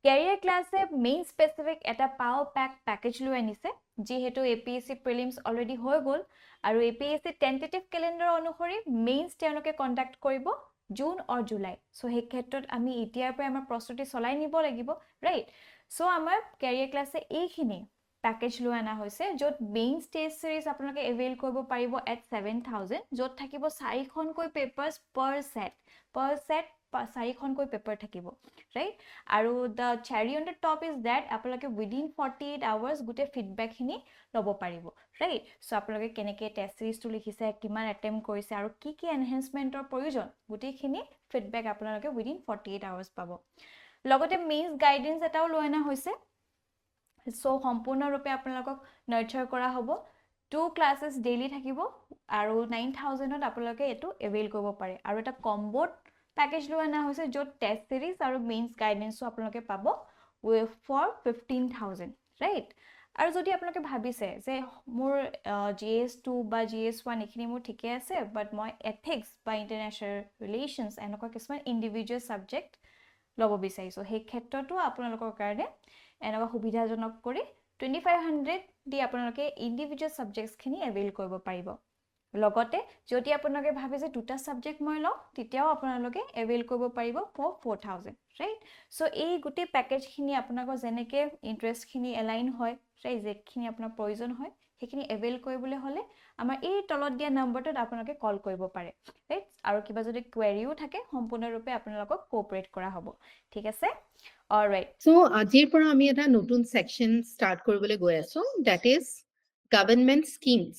Career class main specific eta power pack package lu anise jihetu APSC prelims already hoy gol aru APSC tentative calendar অনুসৰি mains তেওঁলোকে conduct কৰিব June or July so he ক্ষেত্ৰত আমি এতিয়াৰ পৰা আমাৰ প্ৰস্তুতি চলাই নিব লাগিব right so আমাৰ career class এইখিনি package lu আনা হৈছে যত main test series আপোনালোকে avail কৰিব পাৰিব at 7000 যত থাকিব 4খনকৈ papers per set 4খনকৈ paper থাকিব right আৰু the cherry on the top is that আপোনালোকে within 48 hours গুটে feedback খিনি লব পাৰিব right so আপোনালোকে কেনেকে test series টো লিখিছে কিমান attempt কৰিছে আৰু কি কি enhancementৰ প্ৰয়োজন গুটেখিনি feedback আপোনালোকে within 48 hours পাব লগতে means guidance এটাও লৈ আনা হৈছে so সম্পূৰ্ণৰূপে আপোনালোকক nurture কৰা হ'ব 2 classes daily থাকিব আৰু 9000 ত আপোনালোকে এটো avail কৰিব পাৰে আৰু এটা combo package lu ana hoise jo test series aru mains guidance so apnaloke pabo for 15000 right aru jodi apnaloke bhabise je mur GS2 ba GS1 ekhini mur thike ase but moi ethics ba international relations enokwa kisman individual subject lobo bisaiso he khetrotu apnalokor karone enokwa subidha jonok kori 2500 di apnaloke individual subjects khini avail koribo paribo লগতে যদি আপোনালোকে ভাবে যে দুটা subject মই লও তেতিয়াও আপোনালোকে এভেইল কৰিব পাৰিব for 4000 ৰাইট সো এই গুটি প্যাকেজ খিনি আপোনালোকৰ জেনেকে ইন্টাৰেষ্ট খিনি এলাইন হয় ৰাইট যেখিনি আপোনাৰ প্ৰয়োজন হয় সেইখিনি এভেইল কৰিবলৈ হলে আমাৰ এই তলত দিয়া নম্বৰটোত আপোনালোকে কল কৰিব পাৰে ৰাইট আৰু কিবা যদি কোৱেৰিও থাকে সম্পূৰ্ণৰূপে আপোনালোকক কোঅপাৰেট কৰা হ'ব ঠিক আছে অলৰাইট সো আজিৰ পৰা আমি এটা নতুন সেকশন স্টাৰ্ট কৰিবলৈ গৈ আছো that is government schemes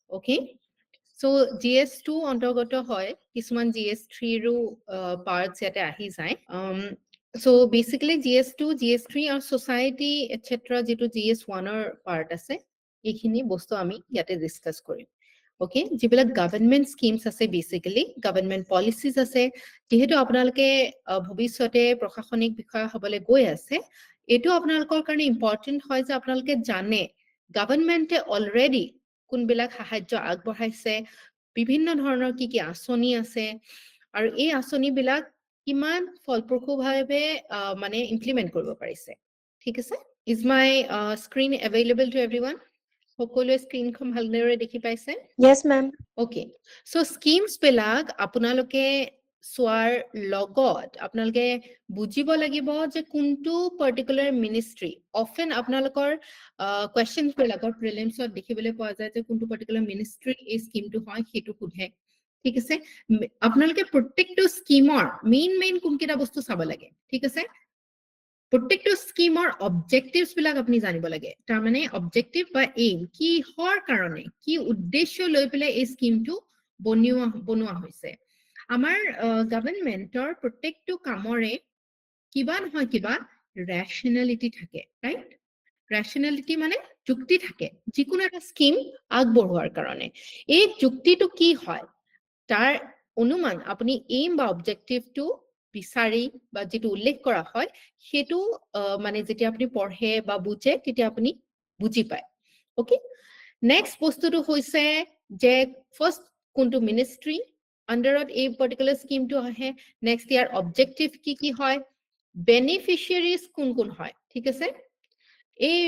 okay So GS2 অন্তৰ্গত হয় কিছুমান GS3 ৰো পাৰ্টস ইয়াতে আহি যায় so basically GS2 GS3 আৰু society etc যেটো GS1 ৰ পাৰ্ট আছে এইখিনি বস্তু আমি ইয়াতে ডিসকাস কৰিম ওকে যিবিলাক গভৰ্নমেন্ট স্কিমছ আছে বেসিক্যালি গভৰ্নমেন্ট পলিচিজ আছে যেহেতু আপোনালোকে ভৱিষ্যতে প্ৰশাসনিক বিষয় হ'বলৈ গৈ আছে এটো আপোনালোকৰ কাৰণে ইম্পৰ্টেন্ট হয় যে আপোনালোকে জানে গভৰ্নমেন্টে অলৰেডি কোনবিলাক সাহায্য আগবঢ়াইছে বিভিন্ন ধৰণৰ কি আঁচনি আছে আৰু এই আঁচনি বিলাক কিমান ফলপ্ৰসূভাৱে মানে ইমপ্লিমেন্ট কৰিব পাৰিছে ঠিক আছে is my screen available to everyone সকলোৱে স্ক্ৰীনখন ভালদৰে দেখি পাইছে Yes, ma'am. Okay so schemes বিলাক আপোনালোকে সোয়াৰ লগত আপোনালোকে বুজিব লাগিব যে কোনটো পাৰ্টিকুলাৰ মিনিষ্ট্ৰি অফেন আপোনালোকৰ কোৱেশ্চনছ বিলাকৰ প্ৰিলিমছত দেখিবলৈ পোৱা যায় যে কোনটো পাৰ্টিকুলাৰ মিনিষ্ট্ৰি এই স্কিমটো হয় হেতু খুধে ঠিক আছে আপোনালোকে প্ৰত্যেকটো স্কিমৰ মেইন কোনকেটা বস্তু চাব লাগে ঠিক আছে প্ৰত্যেকটো স্কিমৰ অবজেক্টিভস বিলাক আপুনি জানিব লাগে তাৰ মানে অবজেক্টিভ বা এইম কি হৰ কাৰণে কি উদ্দেশ্য লৈ পেলে এই স্কিমটো বনোৱা হৈছে আমাৰ গভৰ্নমেন্টৰ প্ৰত্যেকটো কামৰে কিবা নহয় কিবা ৰেশনালিটি থাকে ৰাইট ৰেশনালিটি মানে যুক্তি থাকে যিকোনো এটা স্কিম আগবঢ়োৱাৰ কাৰণে এই যুক্তিটো কি হয় তাৰ অনুমান আপুনি এইম বা অবজেক্টিভটো বিচাৰি বা যেটো উল্লেখ কৰা হয় হেতু মানে যেতিয়া আপুনি পঢ়ে বা বুজে তেতিয়া আপুনি বুজি পায় ওকে নেক্সট বস্তুটো হৈছে যে ফাৰ্স্ট কোনটো মিনিষ্ট্ৰি আন্ডাৰত এই পাৰ্টিকুলাৰ স্কিমটো আহে নেক্সট ইয়াৰ অবজেক্টিভ কি হয় বেনিফিচিয়াৰিজ কোন হয় ঠিক আছে এই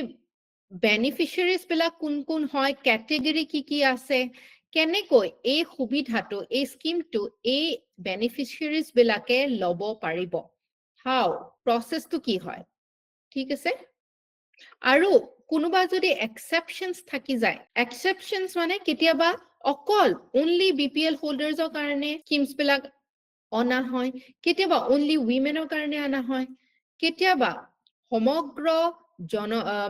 বেনিফিচিয়াৰিজ বিলাক কোন হয় ক্যাটেগৰি কি আছে কেনেকৈ এই সুবিধাটো এই স্কিমটো এই বেনিফিচিয়াৰিজ বিলাকে লব পাৰিব হাউ প্ৰসেসটো কি হয় ঠিক আছে আৰু কোনোবা যদি এক্সেপশনস থাকি যায় এক্সেপশনস মানে কেতিয়াবা অকল অনলি বিপিএল হোল্ডাৰ্সৰ কাৰণে স্কিমছ বিলাক অনা হয় কেতিয়াবা অনলি উইমেনৰ কাৰণে আনা হয় কেতিয়াবা সমগ্ৰ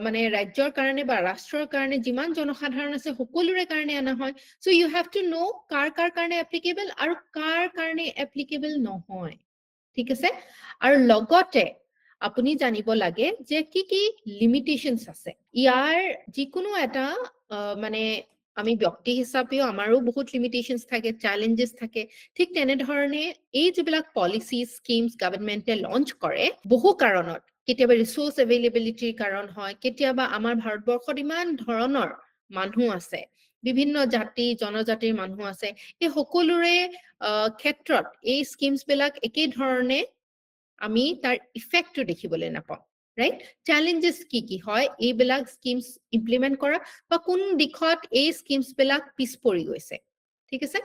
মানে ৰাজ্যৰ কাৰণে বা ৰাষ্ট্ৰৰ কাৰণে যিমান জনসাধাৰণ আছে সকলোৰে কাৰণে আনা হয় so you have to know কাৰ কাৰণে এপ্লিকেবল আৰু কাৰ কাৰণে এপ্লিকেবল নহয় ঠিক আছে আৰু লগতে আপুনি জানিব লাগে যে কি লিমিটেশনস আছে ইয়াৰ যিকোনো এটা মানে আমি ব্যক্তি হিচাপেও আমাৰো বহুত লিমিটেশনস থাকে চ্যালেঞ্জেস থাকে ঠিক তেনে ধৰণে এই যিবিলাক পলিচি স্কিমছ গভৰ্নমেন্টে লঞ্চ কৰে বহু কাৰণত কেতিয়াবা ৰিসোৰ্স এভেইলেবিলিটিৰ কাৰণ হয় কেতিয়াবা আমাৰ ভাৰতবৰ্ষত ইমান ধৰণৰ মানুহ আছে বিভিন্ন জাতি জনজাতিৰ মানুহ আছে এই সকলোৰে ক্ষেত্ৰত এই স্কিমছ বিলাক একে ধৰণে আমি তাৰ ইফেক্টটো দেখিবলৈ নাপাওঁ right? Challenges কি হয় এইবিলাক schemes implement কৰা বা কোন দিশত এই schemes বিলাক পিছ পৰি গৈছে ঠিক আছে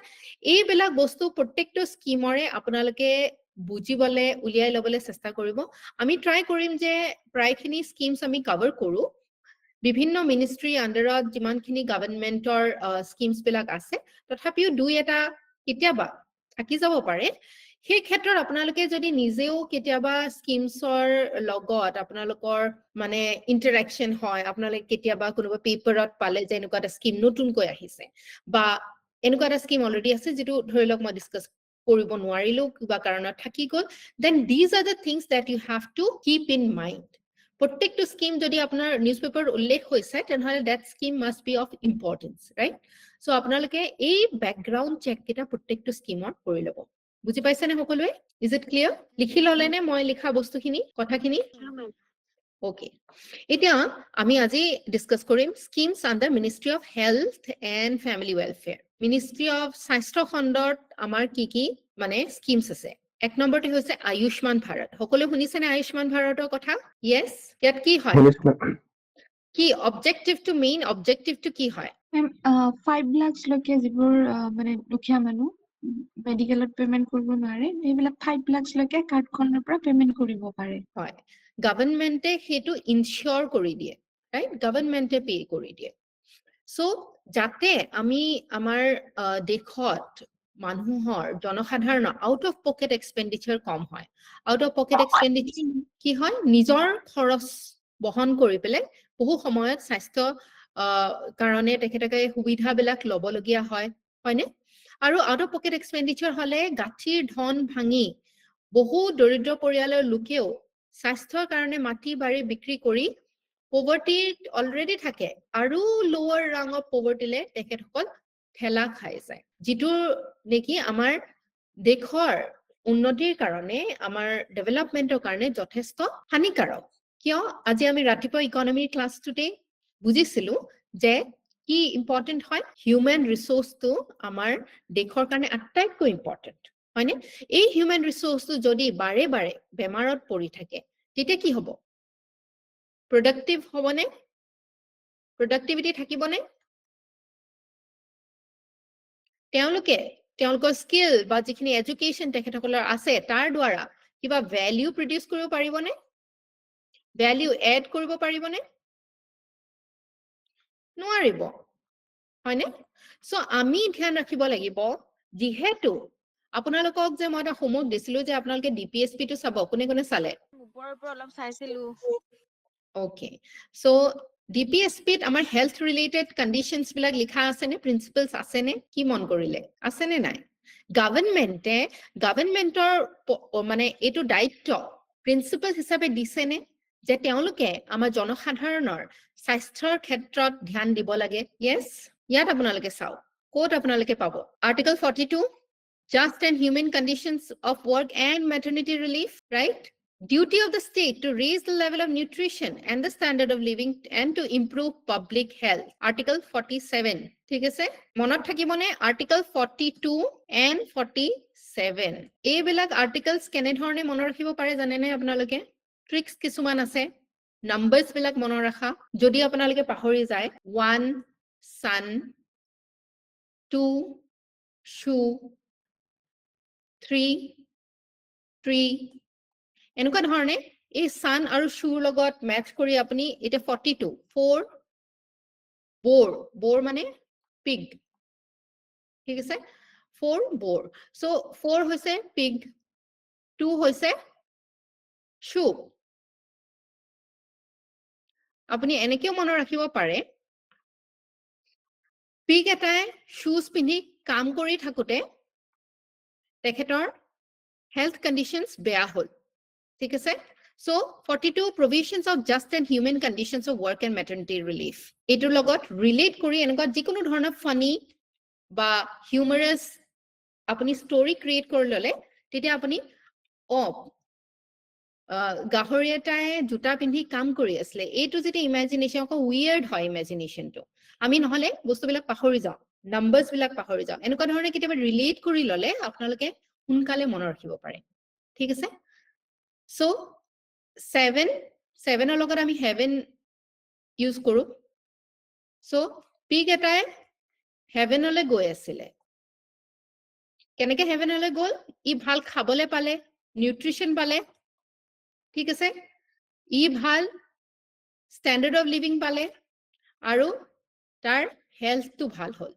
এইবিলাক বস্তু প্ৰত্যেকটো স্কিমৰে আপোনালোকে বুজিবলে উলিয়াই লবলৈ চেষ্টা কৰিব আমি ট্ৰাই কৰিম যে প্ৰায়খিনি স্কিমছ আমি কভাৰ কৰো বিভিন্ন মিনিষ্ট্ৰি আন্ডাৰত যিমানখিনি গভৰ্ণমেন্টৰ স্কিমছ বিলাক আছে তথাপিও দুই এটা কেতিয়াবা থাকি যাব পাৰে সেই ক্ষেত্ৰত আপোনালোকে যদি নিজেও কেতিয়াবা স্কিমছৰ লগত আপোনালোকৰ মানে ইন্টাৰেকশন হয় আপোনালোকে কেতিয়াবা কোনোবা পেপাৰত পালে যে এনেকুৱা এটা স্কিম নতুনকৈ আহিছে বা এনেকুৱা এটা স্কিম অলৰেডি আছে যেটো ধৰি লওক মই ডিসকাস কৰিব নোৱাৰিলো কিবা কাৰণত থাকি গল then these are the things that you have to keep in mind প্ৰত্যেকটো স্কিম যদি আপোনাৰ নিউজপেপাৰ উল্লেখ হৈছে তেনেহলে that scheme must be of importance right so আপোনালোকে এই ব্যাকগ্ৰাউণ্ড চেক কেটা প্ৰত্যেকটো স্কিমৰ কৰি ল'ব বুজি পাইছেনে সকলোৱে is it clear লিখি ললেনে মই লিখা বস্তুখিনি কথাখিনি Okay. এতিয়া আমি আজি ডিসকাস কৰিম schemes under ministry of health and family welfare ministry of স্বাস্থ্য খণ্ডত আমাৰ কি মানে স্কিমছ আছে এক নম্বৰতে হৈছে আয়ুষ্মান ভাৰত সকলো শুনিছেনে আয়ুষ্মান ভাৰতৰ কথা yes ইয়াত কি হয় কি অবজেক্টিভ টু মেইন অবজেক্টিভ টু কি হয় 5 lakhs লৈকে যিবোৰ মানে দুখীয়া মানুহ মেডিকেলত পেমেন্ট কৰিব নোৱাৰে এইবিলাক 5 lakhs লৈকে কাৰ্ডখনৰ পৰা পেমেন্ট কৰিব পাৰে হয় গভৰ্ণমেন্টে হেতু ইনশিওৰ কৰি দিয়ে ৰাইট গভৰ্ণমেন্টে পে কৰি দিয়ে সো যাতে আমি আমাৰ দেশত মানুহৰ জনসাধাৰণৰ আউট অফ পকেট এক্সপেন্ডিচাৰ কম হয় আউট অফ পকেট এক্সপেন্ডিচাৰ কি হয় নিজৰ খৰচ বহন কৰি পেলে বহু সময়ত স্বাস্থ্য কাৰণে তেখেতকে সুবিধাবিলাক লবলগীয়া হয় হয়নে আৰু আউট অফ পকেট এক্সপেন্ডিচাৰ হলে গাঠিৰ ধন ভাঙি বহু দৰিদ্ৰ পৰিয়ালৰ লোকেও স্বাস্থ্যৰ কাৰণে মাটি বাৰী বিক্ৰী কৰি পভাৰ্টি অলৰেডি থাকে আৰু লোৱাৰ ৰাং অফ পভাৰ্টিলে তেখেতসকল ঠেলা খাই যায় যিটো নেকি আমাৰ দেশৰ উন্নতিৰ কাৰণে আমাৰ ডেভেলপমেন্টৰ কাৰণে যথেষ্ট হানিকাৰক কিয় আজি আমি ৰাতিপুৱা ইকনমিৰ ক্লাছটোতে বুজিছিলো যে কি ইম্পৰ্টেন্ট হয় হিউম্যান ৰিসোৰ্সটো আমাৰ দেশৰ কাৰণে আটাইতকৈ ইম্পৰ্টেন্ট হয়নে এই হিউম্যান ৰিসোৰ্সটো যদি বাৰে বাৰে বেমাৰত পৰি থাকে তেতিয়া কি হ'ব productive হবনে productivity থাকিবনে তেওঁলোকৰ স্কিল বা যিখিনি এডুকেশন তেখেতসকলৰ আছে তাৰ দ্বাৰা কিবা ভ্যালু প্ৰডিউস কৰিব পাৰিবনে ভ্যালু এড কৰিব পাৰিবনে নোৱাৰিব হয়নে সো আমি ধ্যান ৰাখিব লাগিব যিহেতু আপোনালোকক যে মই এটা হোমৱৰ্ক দিছিলো যে আপোনালোকে ডিপিএসপি টো চাব কোনে কোনে চালে ওপৰৰ পৰা অলপ চাইছিলো Okay. So DPSP ত আমাৰ health related conditions বিলাক লিখা আছে নে principles আছে নে কি মন কৰিলে আছে নে নাই গভৰ্ণমেন্টৰ মানে এটো দায়িত্ব প্ৰিন্সিপাল হিচাপে দিছে নে যে তেওঁলোকে আমাৰ জনসাধাৰণৰ স্বাস্থ্যৰ ক্ষেত্ৰত ধ্যান দিব লাগে yes ইয়াত আপোনালোকে চাও কোড আপোনালোকে পাব article 42 just and human conditions of work and maternity relief right Duty of the state to raise the level of nutrition and the standard of living and to improve public health. Article 47. ঠিক আছে? মনত থাকিবনে Article 42 and 47. এইবিলাক articles কেনে ধৰণে মনত ৰাখিব পাৰে জানেনে আপোনালোকে? Tricks কিছুমান আছে. Numbers বিলাক মনত ৰাখা. যদি আপোনালোকে পাহৰি যায় 1 sun 2 shoe 3 tree এনেকুৱা ধৰণে এই সান আৰু শুৰ লগত মেচ কৰি আপুনি এটা 42 4 বোৰ মানে পিগ ঠিক আছে 4 বোৰ সো 4 হৈছে পিগ 2 হৈছে শু আপুনি এনেকেও মনত ৰাখিব পাৰে পিগ এটাই শুজ পিন্ধি কাম কৰি থাকোতে তেখেতৰ হেলথ কন্ডিশনস বেয়া হ'ল ঠিক আছে So 42 provisions of just and human conditions of work and maternity relief এটোৰ লগত ৰিলেট কৰি এনেকুৱা যিকোনো ধৰণৰ ফানি বা হিউমাৰাস আপুনি ষ্টৰি ক্ৰিয়েট কৰি ললে তেতিয়া আপুনি গাহৰি এটাই জোতা পিন্ধি কাম কৰি আছিল এইটো যেটা ইমাজিনেশন অক উইয়াৰ্ড হয় ইমাজিনেশনটো আমি নহলে বস্তুবিলাক পাহৰি যাও নাম্বাৰস বিলাক পাহৰি যাও এনেকুৱা ধৰণে কেতিয়াবা ৰিলেট কৰি ললে আপোনালোকে সোনকালে মনত ৰাখিব পাৰে ঠিক আছে So 7 7 ৰ লগত আমি heaven ইউজ কৰো সো পিগ এটাই হেভেনলৈ গৈ আছিলে কেনেকে হেভেনলৈ গ'ল ই ভাল খাবলে পালে নিউট্ৰিশন পালে ঠিক আছে ই ভাল স্ট্যান্ডাৰ্ড অফ লিভিং পালে আৰু তাৰ হেলথটো ভাল হ'ল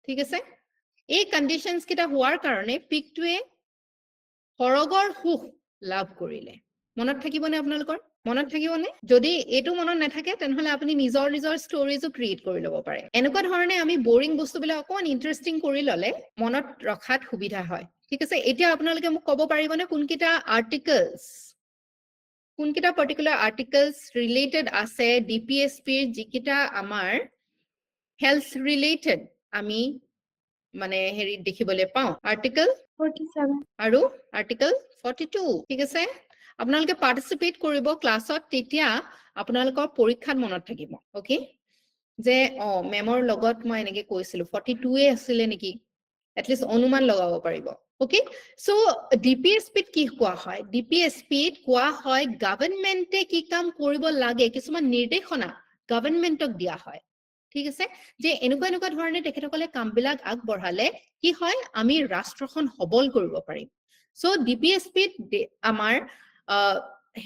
ঠিক আছে এই কন্ডিশনস কিটা হোৱাৰ কাৰণে পিগটোৱে সৰগৰ সুখ লাভ কৰিলে মনত থাকিবনে আপোনালোকৰ মনত থাকিবনে যদি এটো মনত নাথাকে তেনেহলে আপুনি নিজৰ ষ্টৰিজও ক্ৰিয়েট কৰি ল'ব পাৰে এনেকুৱা ধৰণে আমি বোৰিং বস্তুবিলাক অকমান ইন্টাৰেষ্টিং কৰি ললে মনত ৰখাত সুবিধা হয় ঠিক আছে এতিয়া আপোনালোকে মোক ক'ব পাৰিবনে কোনকিটা আৰ্টিকলস কোনকিটা পাৰ্টিকুলাৰ আৰ্টিকলস ৰিলেটেড আছে ডিপিএছপিৰ যিকিটা আমাৰ হেলথ ৰিলেটেড আমি মানে হেৰি দেখিবলৈ পাওঁ আৰ্টিকল 47 আৰু আৰ্টিকল 42 ঠিক আছে আপোনালোকে পাৰ্টিসিপেট কৰিব ক্লাছত তেতিয়া আপোনালোকৰ পৰীক্ষাত মনত থাকিব ওকে যে মেমৰ লগত মই এনেকে কৈছিলো 42 এ আছিল নেকি এটলিষ্ট অনুমান লগাব পাৰিব ওকে সো ডিপিএছপিত কি কোৱা হয় ডিপিএছপিত কোৱা হয় গভৰ্নমেন্টে কি কাম কৰিব লাগে কিছুমান নিৰ্দেশনা গভৰ্নমেন্টক দিয়া হয় ঠিক আছে যে এনেকুৱা ধৰণে তেখেতসকলে কামবিলাক আগবঢ়ালে কি হয় আমি ৰাষ্ট্ৰখন সবল কৰিব পাৰিম সো ডিপিএছপিত আমাৰ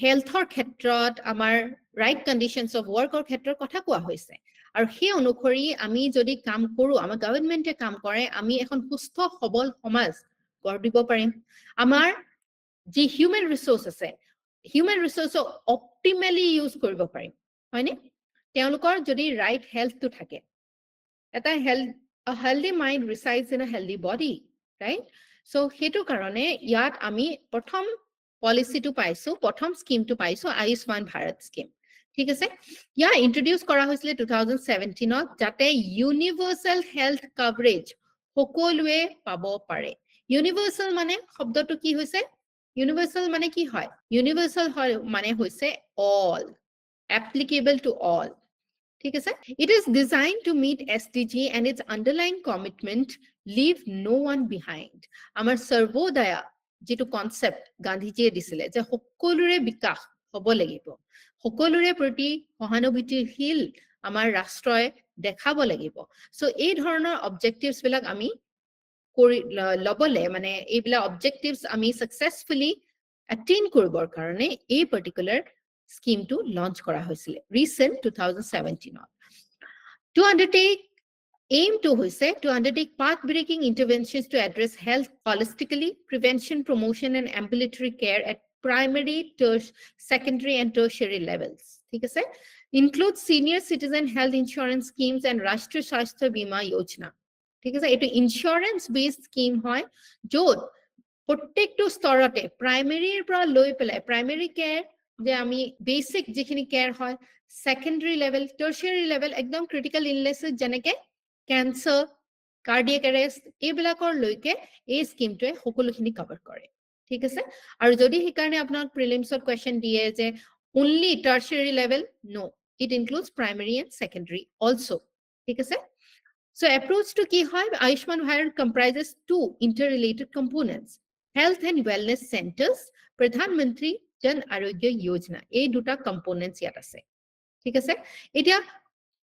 হেলথৰ ক্ষেত্ৰত আমাৰ ৰাইট কন্ডিশনস অফ ওয়াৰ্কৰ ক্ষেত্ৰত কথা কোৱা হৈছে আৰু সেই অনুসৰি আমি যদি কাম কৰো আমাৰ গভৰ্নমেন্টে কাম কৰে আমি এখন সুস্থ সবল সমাজ গঢ় দিব পাৰিম আমাৰ যি হিউম্যান ৰিসোৰ্স আছে হিউম্যান ৰিসোৰ্স অপটিমালি ইউজ কৰিব পাৰিম হয়নে তেওঁলোকৰ যদি ৰাইট হেলথটো থাকে এটা healthy mind resides in a healthy body right so হেতু কাৰণে ইয়াত আমি প্ৰথম পলিসিটো পাইছো প্ৰথম স্কিমটো পাইছো আয়ুষ্মান ভাৰত স্কিম ঠিক আছে ইয়া ইন্ট্ৰোডিউস কৰা হৈছিল 2017 ত যাতে ইউনিভাৰ্সাল হেলথ কভাৰেজ সকলোৱে পাব পাৰে ইউনিভাৰ্সাল মানে শব্দটো কি হৈছে ইউনিভাৰ্সাল মানে কি হয় ইউনিভাৰ্সাল মানে হৈছে all applicable to all ঠিক আছে it is designed to meet SDG and its underlying commitment leave no one behind আমাৰ সৰ্বোদয়া যেটো কনসেপ্ট গান্ধীজীয়ে দিছিলে যে সকলোৰে বিকাশ হ'ব লাগিব সকলোৰে প্ৰতি সহানুভূতিশীল আমাৰ ৰাষ্ট্ৰই দেখাব লাগিব সো এই ধৰণৰ অবজেক্টিভস বিলাক আমি কৰি লবলে মানে এইবিলাক অবজেক্টিভস আমি সাকসেসফুলি অ্যাটেইন কৰিবৰ কাৰণে এই পাৰ্টিকুলাৰ স্কিমটো লঞ্চ কৰা হৈছিল recent 2017 to undertake aim to hoise to undertake path-breaking interventions to address health holistically, prevention, promotion, and ambulatory care at primary, secondary, and tertiary levels. Okay, includes senior citizen health insurance schemes and Rashtriya Swasthya Bima Yojana. Okay, it is insurance-based scheme hoy, jod প্ৰত্যেকটো স্তৰতে প্ৰাইমেৰীৰ পৰা লৈ পেলাই primary care যে আমি basic যিখিনি care হয় secondary level tertiary level একদম ক্ৰিটিক্যাল ইলনেসেস যেনেকে ক্যান্সাৰ কাৰ্ডিয়াক এৰেষ্ট এইবিলাকৰ লৈকে এই স্কিমটোৱে সকলোখিনি কভাৰ কৰে ঠিক আছে আৰু যদি হিকাৰণে আপোনাক প্ৰিলিমছত কোৱেশ্চন দিয়ে যে only tertiary level no it includes primary and secondary also ঠিক আছে so approach to ki hoy Ayushman Bharat comprises two interrelated components health and wellness centers pradhan mantri jan arogya yojana ei duta components yat ase ঠিক আছে এতিয়া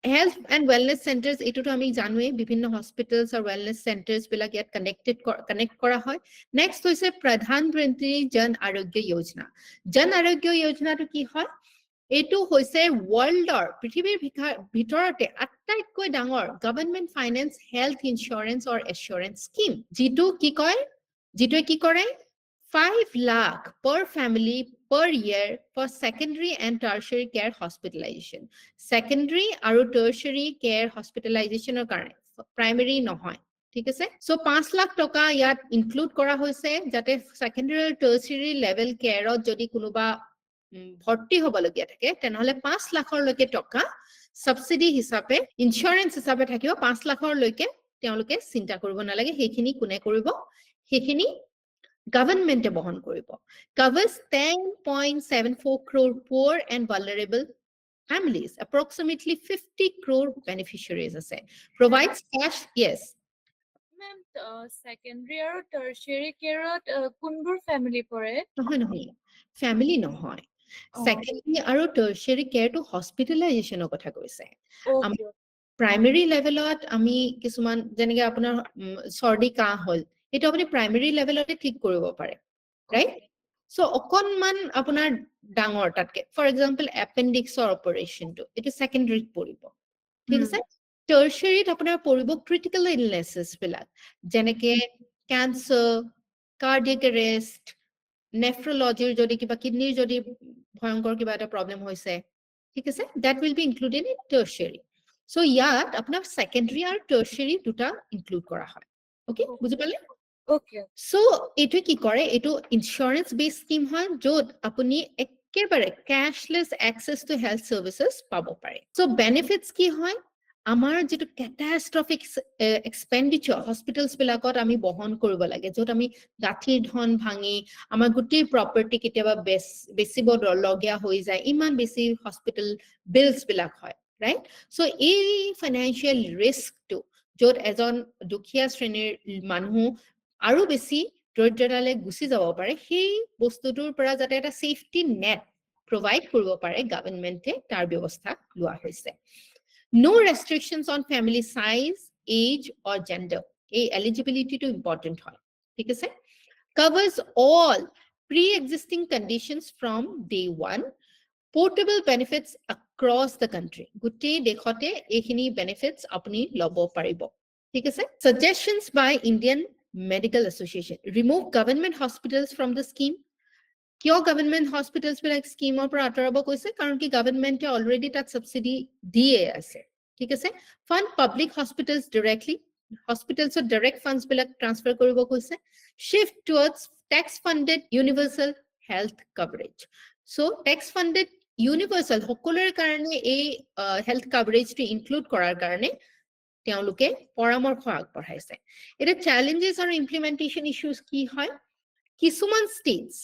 health and wellness centers etu to ami janue bibhinno hospitals or wellness centers bilak yat connect kora hoy next hoise pradhan mantri jan arogya yojana to ki hoy etu hoise world or prithibir bhitorate attaikoi dangor government finance health insurance or assurance scheme jitu ki kore 5 lakh per family per year for secondary and tertiary care hospitalization secondary aru tertiary care hospitalization or karone primary nohoy ঠিক আছে so 5 lakh টকা ইয়াত include কৰা হৈছে যাতে secondary আৰু tertiary level কেয়াৰত যদি কোনোবা ভৰ্তি হ'ব লগিয়া থাকে তেনেহলে 5 লাখৰ লৈকে টকা সাবসিডি হিচাপে ইন্স্যুৰেন্স হিচাপে থাকিব 5 লাখৰ লৈকে তেওঁলোকে চিন্তা কৰিব নালাগে হেখিনি কোনে কৰিব হেখিনি government বহন কৰিব covers 10.74 crore poor and vulnerable families approximately 50 crore beneficiaries ase provides cash yes Ma'am, secondary or tertiary care কোনবোৰ family পৰে? নহয় family নহয় Secondary আৰু tertiary care to hospitalization কথা কৈছে Okay. প্ৰাইমেৰী লেভেলত আমি কিছুমান যেনেকে আপোনাৰ চৰ্দি কাহ হল এইটো আপুনি প্ৰাইমেৰী লেভেলতে ঠিক কৰিব পাৰে ৰাইট সো অকনমান আপোনাৰ ডাঙৰ তাতকে ফৰ এক্সাম্পল এপেণ্ডিক্সৰ অপাৰেশ্যনটো এইটো সেকেন্ডাৰীত পৰিব ঠিক আছে টাৰ্চিয়াৰীত আপোনাৰ পৰিব ক্ৰিটিকেল ইলনেছেছ বিলাক যেনেকে ক্যান্সাৰ কাৰ্ডিয়াক এৰেষ্ট নেফ্ৰলজিৰ যদি কিবা কিডনিৰ যদি ভয়ংকৰ কিবা এটা প্ৰবলেম হৈছে ঠিক আছে that will be included in tertiary so ইয়াত আপোনাৰ secondary আৰু tertiary দুটা include কৰা হয় okay বুজি পালে Okay. so এইটো কি কৰে এইটো insurance based scheme হয় য'ত আপুনি একেবাৰে cashless access to health services পাব পাৰে so benefits কি হয় আমাৰ যেটো catastrophic expenditure hospitals বিলাকত আমি বহন কৰিব লাগে য'ত আমি গাঁঠিৰ ধন ভাঙি আমাৰ গোটেই property কেতিয়াবা বেছিব লগিয়া হৈ যায় ইমান বেছি hospital bills বিলাক হয় right so এই financial risk to য'ত এজন দুখীয়া শ্ৰেণীৰ মানুহ আৰু বেছি দৰিদ্ৰতালৈ গুচি যাব পাৰে সেই বস্তুটোৰ পৰা যাতে এটা সেফটি নেট provide কৰিব পাৰে গভৰ্ণমেণ্টে তাৰ ব্যৱস্থা লোৱা হৈছে no restrictions on family size age or gender a eligibility to important হয় ঠিক আছে covers all pre-existing conditions from day one portable benefits across the country গোটেই দেশতে এইখিনি benefits আপুনি ল'ব পাৰিব ঠিক আছে suggestions by Indian Medical Association remove government hospitals from the scheme কিয় গভৰ্ণমেণ্ট হস্পিটেলছ বিলাক স্কিমৰ পৰা আঁতৰাব কৈছে কাৰণ কি গভৰ্ণমেণ্টে অলৰেডি তাত সাবসিডি দিয়ে আছে ঠিক আছে ফাণ্ড পাব্লিক হস্পিটেলছ ডাইৰেক্টলি হস্পিটেলছত ডাইৰেক্ট ফাণ্ডছ বিলাক ট্ৰান্সফাৰ কৰিব কৈছে shift towards tax funded universal health coverage so tax funded universal সকলোৰে কাৰণে এই হেল্থ কভাৰেজটো ইনক্লুড কৰাৰ কাৰণে তেওঁলোকে পৰামৰ্শ আগবঢ়াইছে এটা চ্যালেঞ্জেস আৰু ইমপ্লিমেন্টেশন ইস্যুস কি হয় কিছুমান states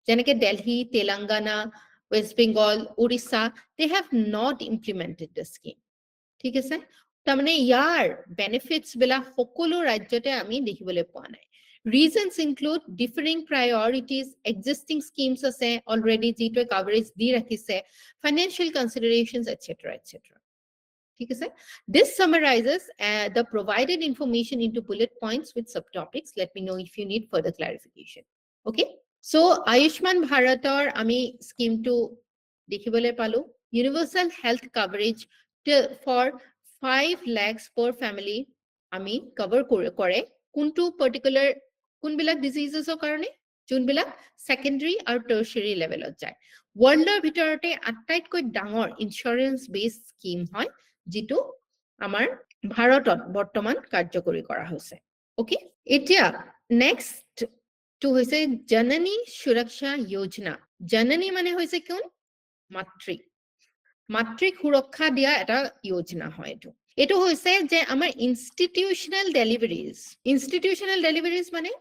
যেনেকে Delhi, Telangana, West Bengal, Orissa, they have not implemented the scheme. ঠিক আছে তাৰমানে ইয়াৰ benefits bila সকলো ৰাজ্যতে আমি দেখিবলৈ পোৱা নাই reasons include differing priorities existing schemes আছে already যিটো coverage দি ৰাখিছে financial considerations etc etc ঠিক আছে this summarizes the provided information into bullet points with subtopics let me know if you need further clarification okay so Ayushman Bharator ami scheme to dekhibole palu universal health coverage for 5 lakhs per family ami cover kore kuntu particular kunbilak diseases or karone junbilak secondary or tertiary level ot jay world er bhitorate attaitকৈ ডাঙৰ insurance based scheme হয় যেটো আমাৰ ভাৰতত বৰ্তমান কাৰ্যকৰী কৰা হৈছে okay এতিয়া নেক্সট টু হৈছে জননী সুৰক্ষা যোজনা জননী মানে হৈছে কোন মাতৃক সুৰক্ষা দিয়া এটা যোজনা হয় এটো হৈছে যে আমাৰ ইনষ্টিটিউশনাল ডেলিভাৰিজ মানে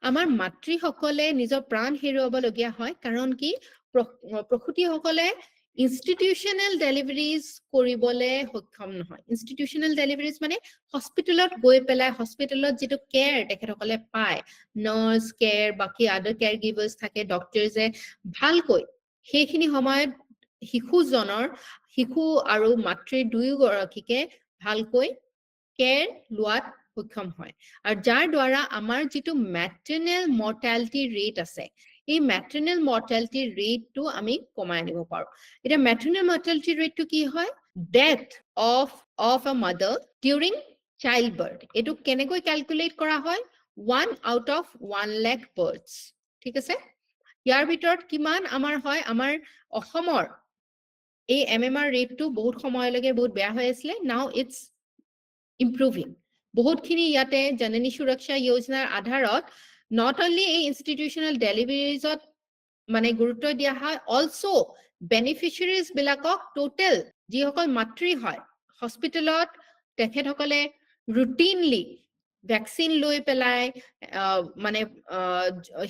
আমাৰ মাতৃ সকলে নিজৰ প্ৰাণ হেৰুৱাব লগিয়া হয় কাৰণ কি প্ৰসূতি সকলে institutional deliveries কৰিবলে সক্ষম নহয় institutional deliveries মানে হস্পিটেলত গৈ পেলাই হস্পিটেলত যেটো কেয়াৰ তেখেতসকলে পায় নাৰ্স কেয়াৰ বাকি আদাৰ কেয়াৰ গিভাৰ্স থাকে ডক্টৰজে ভালকৈ সেইখিনি সময়ত শিশু আৰু মাতৃৰ দুয়োগৰাকীকে ভালকৈ কেয়াৰ লোৱাত সক্ষম হয় আৰু যাৰ দ্বাৰা আমাৰ যেটো ম্যাটাৰনেল মৰ্টালিটি ৰেট আছে এই maternal mortality rate to আমি কমাই আনিব পাৰো এটা maternal mortality rate to কি হয় death of a mother during childbirth এটো কেনেকৈ ক্যালকুলেট কৰা হয় 1 out of 1 lakh births ঠিক আছে ইয়াৰ ভিতৰত কিমান আমাৰ হয় আমাৰ অসমৰ এই MMR rate to বহুত সময়লৈকে বহুত বেয়া হৈ আছিল now it's improving বহুতখিনি ইয়াতে জননী সুৰক্ষা যোজনাৰ আধাৰত not only a institutional deliveries of মানে গুৰুত্ব দিয়া হয় also beneficiaries বিলাকক total যিসকল মাতৃ হয় হস্পিটেলত তেখেতসকলে ৰুটিনলি ভ্যাকচিন লৈ পেলাই মানে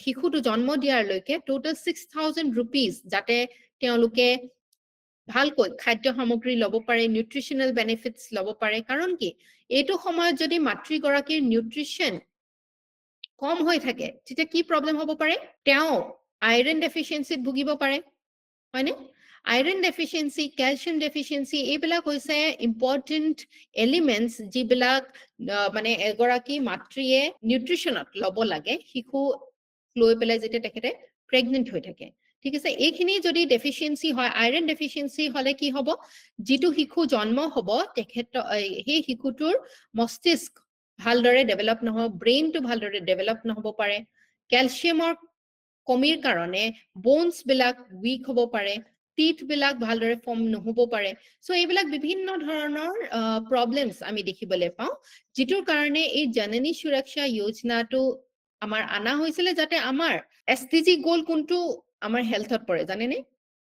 শিশুটো জন্ম দিয়াৰ লৈকে total 6000 rupees যাতে তেওঁলোকে ভালকৈ খাদ্য সামগ্ৰী লব পাৰে নিউট্ৰিশনাল বেনিফিটস লব পাৰে কাৰণ কি এইটো সময়ত যদি মাতৃ গৰাকীৰ নিউট্ৰিশন কম হৈ থাকে তেতিয়া কি প্ৰবলেম হ'ব পাৰে তেওঁ আইৰন ডেফিচিয়েন্সিত ভুগিব পাৰে হয়নে? আইৰণ ডেফিচিয়েঞ্চি, কেলছিয়াম ডেফিচিয়েঞ্চি এইবিলাক হৈছে ইম্পৰ্টেণ্ট এলিমেণ্টছ যিবিলাক মানে এগৰাকী মাতৃয়ে নিউট্ৰিশ্যনত ল'ব লাগে শিশু লৈ পেলাই যেতিয়া তেখেতে প্ৰেগনেণ্ট হৈ থাকে। ঠিক আছে, এইখিনি যদি ডেফিচিয়েঞ্চি হয়, আইৰণ ডেফিচিয়েঞ্চি হ'লে কি হ'ব, যিটো শিশু জন্ম হ'ব সেই শিশুটোৰ মস্তিষ্ক ভালদৰে ডেভেলপ নহ'ব, ব্ৰেইনটো ভালদৰে ডেভেলপ নহ'ব পাৰে, কেলছিয়ামৰ কমিৰ কাৰণে বোনছ বিলাক উইক হ'ব পাৰে, টিথ বিলাক ভালদৰে ফৰ্ম নহ'ব পাৰে। সো এইবিলাক বিভিন্ন ধৰণৰ প্ৰব্লেমছ আমি দেখিবলৈ পাওঁ, যিটোৰ কাৰণে এই জননী সুৰক্ষা যোজনাটো আমাৰ আনা হৈছিলে যাতে আমাৰ SDG গ'ল কোনটো আমাৰ হেল্থত পৰে জানেনে?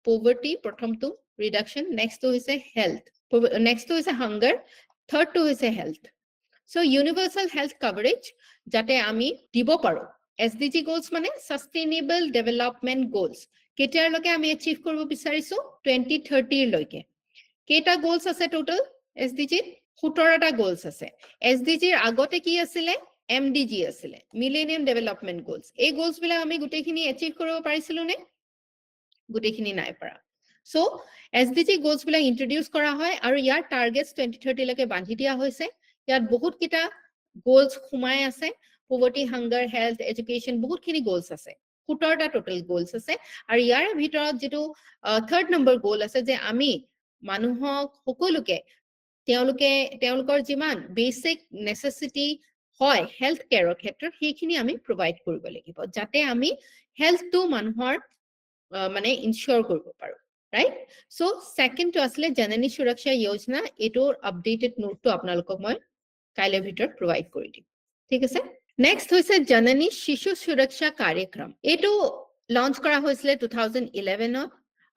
পভাৰ্টি প্ৰথমটো, ৰিডাকশ্যন, নেক্সটটো হৈছে হেল্থ, নেক্সটটো হৈছে হাংগাৰ, থাৰ্ডটো হৈছে health. So universal health coverage যাতে আমি দিব পাৰো। SDG goals মানে সাস্টেইনেবল ডেভেলপমেন্ট গোলছ কেতিয়ালৈকে আমি এচিভ কৰিব বিচাৰিছো 2030 লৈকে। কেইটা গোলছ আছে টোটাল SDG? 17টা গোলছ আছে। SDG ৰ আগতে কি আছিলে? MDG আছিলে, মিলেনিয়াম ডেভেলপমেন্ট গোলছ। এই গোলছ বিলাক আমি গোটেইখিনি এচিভ কৰিব পাৰিছিলো নে? গোটেইখিনি নাই পৰা। সো SDG গোলছ বিলাক ইন্ট্ৰডিউস কৰা হয় আৰু ইয়াৰ টাৰ্গেটস 2030 লৈকে বান্ধি দিয়া হৈছে। ইয়াত বহুত কিটা গোলছ সোমাই আছে, পভাৰ্টি, হাংগাৰ, হেল্থ, এডুকেশ্যন, বহুতখিনি গোলছ আছে। 17টা টোটাল গোলছ আছে আৰু ইয়াৰ ভিতৰত যেটো থাৰ্ড নম্বৰ গোল আছে যে আমি মানুহক সকলোকে তেওঁলোকৰ যিমান বেসিক নেসেসিটি হয় হেল্থ কেয়াৰৰ ক্ষেত্ৰত সেইখিনি আমি প্ৰভাইড কৰিব লাগিব যাতে আমি হেল্থটো মানুহৰ মানে ইনশিওৰ কৰিব পাৰো, ৰাইট? সো সেকেন্ডটো আসলে জননী সুৰক্ষা যোজনা, এটোৰ আপডেটেড নোটটো আপোনালোকক মই কাইলৈৰ ভিতৰত প্ৰভাইড কৰি দিম। ঠিক আছে, নেক্সট হৈছে জননী শিশু সুৰক্ষা কাৰ্যক্ৰম। এইটো লঞ্চ কৰা হৈছিলে 2011ত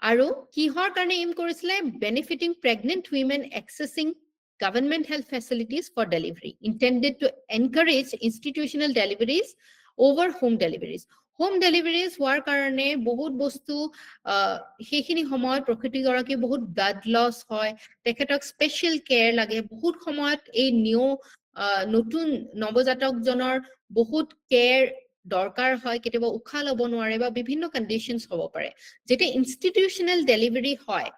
আৰু কিহৰ কাৰণে এইম কৰিছিলে? Benefiting pregnant women accessing government health facilities for delivery intended to encourage institutional deliveries over home deliveries. Home deliveries হোৱাৰ কাৰণে বহুত বস্তু সেইখিনি সময়ত প্ৰকৃতিগৰাকী বহুত ব্লাড লছ হয়, তেখেতক স্পেশাল কেয়াৰ লাগে, বহুত সময়ত এই নতুন নৱজাতকজনৰ বহুত কেয়াৰ দৰকাৰ হয়, কেতিয়াবা উশাহ ল'ব নোৱাৰে বা বিভিন্ন কণ্ডিশনছ হ'ব পাৰে। যেতিয়া ইনষ্টিটিউচনেল ডেলিভাৰী হয়,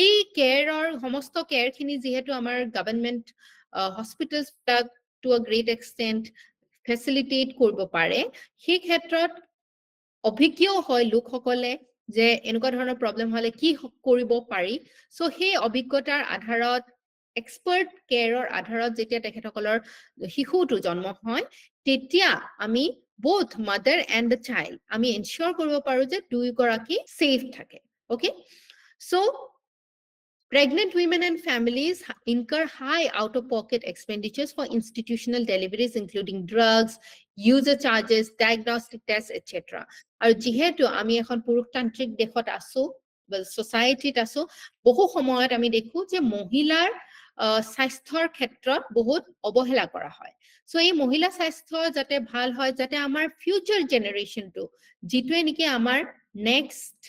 এই কেয়াৰৰ সমস্ত কেয়াৰখিনি যিহেতু আমাৰ গভৰ্ণমেণ্ট হস্পিটেলছ বিলাক টু আ গ্ৰেট এক্সটেণ্ট ফেচিলিটেট কৰিব পাৰে, সেই ক্ষেত্ৰত অভিজ্ঞ হয় লোকসকলে যে এনেকুৱা ধৰণৰ প্ৰব্লেম হলে কি কৰিব পাৰি। সো সেই অভিজ্ঞতাৰ আধাৰত এক্সপাৰ্ট কেয়াৰৰ আধাৰত যেতিয়া তেখেতসকলৰ শিশুটো জন্ম হয়, তেতিয়া আমি both mother and the child আমি এনশিওর কৰিব পাৰো যে দুইগৰাকী সেফ থাকে। Okay, so pregnant women and families incur high out-of-pocket expenditures for institutional deliveries, including drugs, user charges, diagnostic tests, etc. আৰু যেহেতু আমি এখন পুৰুষতান্ত্ৰিক দেশত আছো, সোসাইটিত আছো, বহু সময়ত আমি দেখো যে মহিলাৰ স্বাস্থ্যৰ ক্ষেত্ৰত বহুত অৱহেলা কৰা হয়। সো এই মহিলা স্বাস্থ্য যাতে ভাল হয়, যাতে আমাৰ ফিউচাৰ জেনাৰেশনটো যিটোৱে নেকি আমাৰ নেক্সট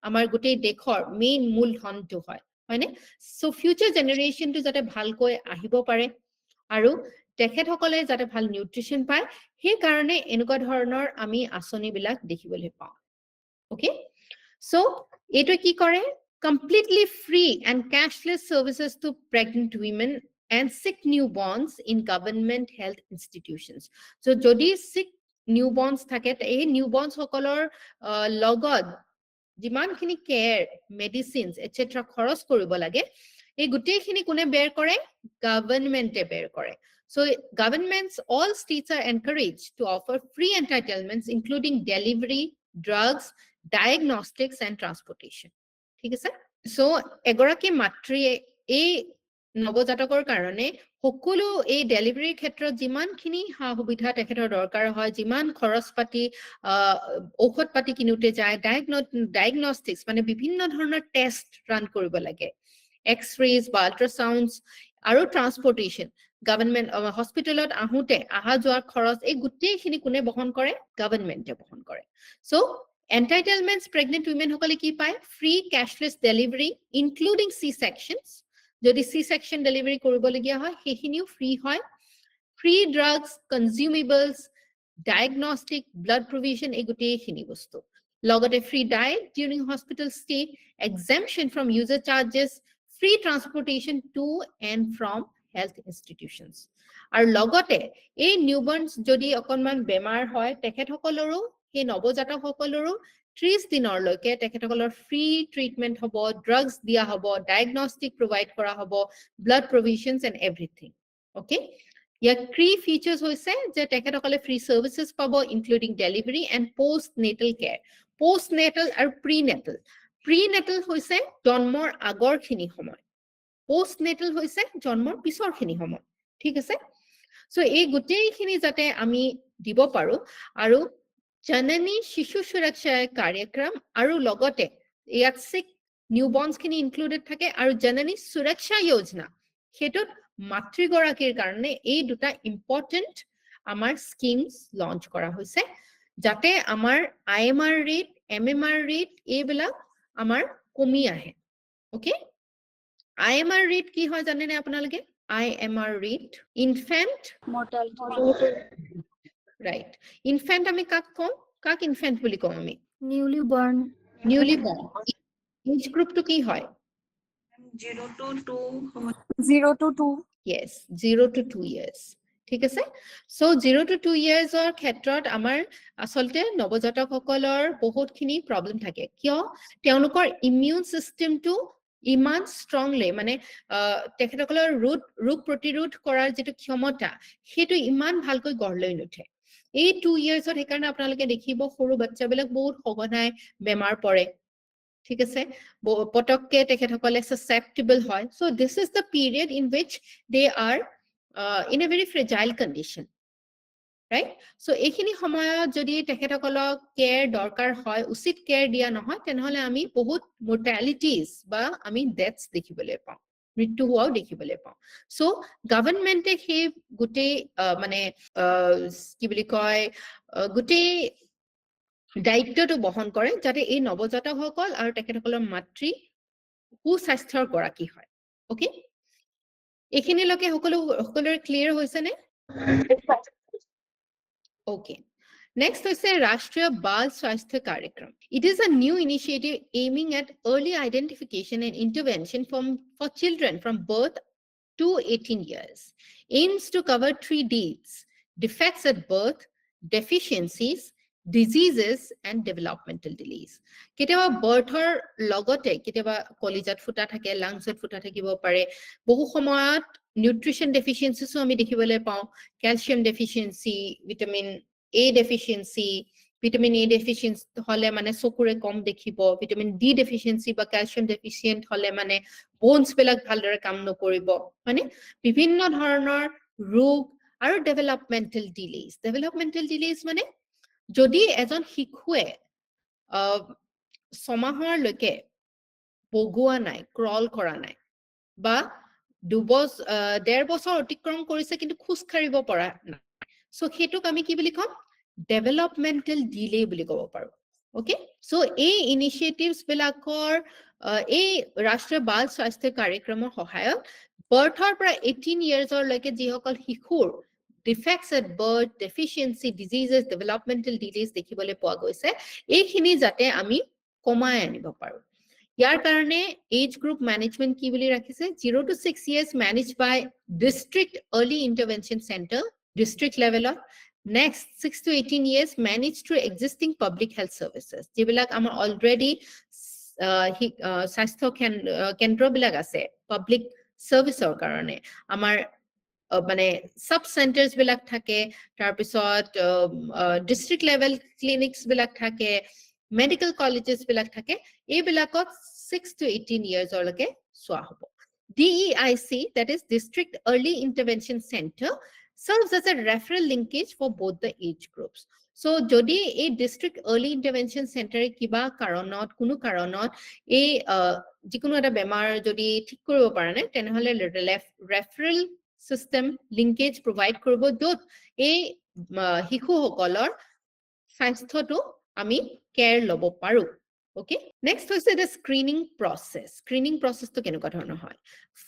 আমাৰ গোটেই দেশৰ মেইন মূলধনটো হয়, হয়নে? সো ফিউচাৰ জেনাৰেশনটো যাতে ভালকৈ আহিব পাৰে আৰু তেখেতসকলে যাতে ভাল নিউট্ৰিশন পায়, সেই কাৰণে এনেকুৱা ধৰণৰ আমি আঁচনিবিলাক দেখিবলৈ পাওঁ। ওকে, সো এইটো কি কৰে? Completely free and cashless services to pregnant women and sick newborns in government health institutions. So যদি sick newborns থাকে, এই newborns সকলৰ লগত যিমানখিনি কেয়াৰ, মেডিচিনছ এটসেট্ৰা খৰচ কৰিব লাগে, এই গোটেইখিনি কোনে বেৰ কৰে? গভৰ্ণমেণ্টে বেৰ কৰে। So governments, all states are encouraged to offer free entitlements including delivery, drugs, diagnostics and transportation. ঠিক আছে, সো এগৰাকী মাতৃয়ে এই নৱজাতকৰ কাৰণে সকলো এই ডেলিভাৰীৰ ক্ষেত্ৰত যিমানখিনি সা সুবিধা তেখেতৰ দৰকাৰ হয়, যিমান খৰচ পাতি ঔষধ পাতি কিনোতে যায়, ডায়াগনস্টিক্স মানে বিভিন্ন ধৰণৰ টেষ্ট ৰান কৰিব লাগে, এক্স-ৰেজ বা আল্ট্ৰাসাউণ্ডছ আৰু ট্ৰান্সপোৰ্টেশন, গভৰ্ণমেণ্ট হস্পিটেলত আহোতে আহা যোৱাৰ খৰচ, এই গোটেইখিনি কোনে বহন কৰে? গভৰ্ণমেণ্টে বহন কৰে। সো entitlements pregnant women সকলে কি পায়? Free cashless delivery including C-sections, যদি C-section ডেলিভাৰী কৰিবলগীয়া হয় সেইখিনিও ফ্ৰী হয়, free drugs, consumables, diagnostic, blood provision, এই গোটেইখিনি বস্তু। লগতে free diet during hospital stay, exemption from user charges, free transportation to and from health institutions. আৰু লগতে এই নিউবৰ্নছ যদি অকনমান বেমাৰ হয় তেখেতসকলৰো সেই নৱজাতকসকলৰো 30 দিনৰলৈকে তেখেতসকলৰ ফ্ৰী ট্ৰিটমেন্ট হ'ব, ড্ৰাগছ দিয়া হ'ব, ডায়াগনষ্টিক প্ৰভাইড কৰা হ'ব, ব্লাড প্ৰভিজনছ এণ্ড এভৰিথিং। ওকে, ইয়াৰ কি ফিচাৰ্ছ হৈছে যে তেখেতসকলে ফ্ৰী চাৰ্ভিচেছ পাব, including delivery and post nettle care. Post nettle আৰু প্ৰি নেটেল। প্ৰি নেটেল হৈছে জন্মৰ আগৰখিনি সময়, পোষ্ট নেটেল হৈছে জন্মৰ পিছৰখিনি সময়, ঠিক আছে? সো এই গোটেইখিনি যাতে আমি দিব পাৰো আৰু জননী শিশু সুৰক্ষা কাৰ্যক্ৰম আৰু লগতে ইয়াত 6 নিউবৰ্নছ খিনি ইনক্লুডেড থাকে আৰু জননী সুৰক্ষা যোজনা হেতুত মাতৃগৰাকীৰ কাৰণে এই দুটা ইম্পৰ্টেন্ট আমাৰ স্কিমছ লঞ্চ কৰা হৈছে যাতে আমাৰ IMR ৰেট, MMR ৰেট এইবিলাক আমাৰ কমি আহে। ওকে, IMR ৰেট কি হয় জানেনে আপোনালোকে? IMR rate, infant mortality, right, infant আমি কাক কম? কাক infant বুলি কম আমি? newly born, Newly born age group to কি হয়? 0 to 2, Yes, 0 to 2 years, ঠিক আছে? So 0 to 2 years or ক্ষেত্ৰত আমাৰ আসলতে নৱজাতকসকলৰ বহুতখিনি প্ৰবলেম থাকে। কিয়? তেওঁলোকৰ ইমিউন সিস্টেমটো ইমান ষ্ট্ৰংলি মানে তেখেতসকলৰ ৰোগ প্ৰতিৰোধ কৰাৰ যেটো ক্ষমতা সেইটো ইমান ভালকৈ গঢ় লৈ নুঠে। এই 2 ইয়াৰ্ছত সেইকাৰণে আপোনালোকে দেখিব সৰু বাচ্চাবিলাক বহুত সঘনাই বেমাৰ পৰে, ঠিক আছে? পটককে তেখেতসকলে susceptible হয়। So this is the period in which they are in a very fragile condition, right? So এইখিনি সময়ত যদি তেখেতসকলক কেয়াৰ দৰকাৰ হয়, উচিত কেয়াৰ দিয়া নহয়, তেনেহলে আমি বহুত mortalities বা আমি deaths দেখিবলৈ পাওঁ, মৃত্যু হোৱাও দেখিবলৈ পাওঁ। So গভৰ্ণমেণ্টে সেই গোটেই মানে কি বুলি কয় গোটেই দায়িত্বটো বহন কৰে যাতে এই নৱজাতকসকল আৰু তেখেতসকলৰ মাতৃ সুস্বাস্থ্যৰ গৰাকী হয়। ওকে, এইখিনিলৈকে সকলোৰে ক্লিয়াৰ হৈছে নে? Okay. Next is a Rashtriya Bal Swasthya Karyakram. It is a new initiative aiming at early identification and intervention for children from birth to 18 years. Aims to cover 3 Ds: defects at birth, deficiencies, diseases, and developmental delays. কেতিয়াবা বাৰ্থৰ লগতে কেতিয়াবা কলিজাত ফুটা থাকে, লাংছত ফুটা থাকিব পাৰে, বহু সময়ত নিউট্ৰিশন ডেফিচিয়েন্সিছো আমি দেখিবলৈ পাওঁ, calcium deficiency, vitamin A deficiency, vitamin A deficiency হলে মানে চকুৰে কম দেখিব, ভিটামিন D ডেফিচিয়েন্সি বা ক্যালসিয়াম ডেফিচিয়েন্ট হলে মানে বোনছ বিলাক ভালদৰে কাম নকৰিব, মানে বিভিন্ন ধৰণৰ ৰোগ আৰু ডেভেলপমেন্টাল ডিলেজ। ডেভেলপমেন্টাল ডিলেজ মানে যদি এজন শিশুৱে 6 মাহৰলৈকে বগোৱা নাই, ক্ৰল কৰা নাই বা 1.5 বছৰ অতিক্ৰম কৰিছে কিন্তু খোজ কাঢ়িব পৰা নাই, সো হেতুক আমি কি বুলি কম? ডেভেলপমেন্টাল ডিলে বুলি ক'ব পাৰো। ওকে, সো এই ইনিচিয়েটিভস বিলাকৰ এই ৰাষ্ট্ৰীয় বাল স্বাস্থ্য কাৰ্যক্ৰমৰ সহায়ত বাৰ্থৰ পৰা 18 ইয়াৰ্ছৰলৈকে যিসকল শিশুৰ defects at birth, deficiency, diseases, developmental delays দেখিবলৈ পোৱা গৈছে, এইখিনি যাতে আমি কমাই আনিব পাৰো। ইয়াৰ কাৰণে age group management কি বুলি ৰাখিছে? 0 to 6 years managed by district early intervention center, district level of. Next, 6 to 18 years managed through existing public health services. যিবিলাক আমাৰ already স্বাস্থ্য কেন্দ্ৰবিলাক আছে পাব্লিক সাৰ্ভিসৰ কাৰণে, আমাৰ মানে সাব সেন্টাৰ্স বিলাক থাকে, তাৰ পিছত ডিস্ট্ৰিক্ট লেভেল ক্লিনিক্স বিলাক থাকে, মেডিকেল কলেজেস বিলাক থাকে, এইবিলাকত 6 to 18 years অলৈকে চোৱা হ'ব। DEIC, that is District Early Intervention Center, serves as a referral linkage for both the age groups. So যদি এই District Early Intervention Center কিবা কাৰণত কোনো কাৰণত এই যিকোনো এটা বেমাৰ যদি ঠিক কৰিব পৰা নাই তেনেহলে referral system linkage provide কৰিব য'ত এই শিশুসকলৰ স্বাস্থ্যটো আমি কেয়াৰ ল'ব পাৰো। Okay, next is the screening process. Screening process to কেনেকুৱা ধৰণৰ হয়?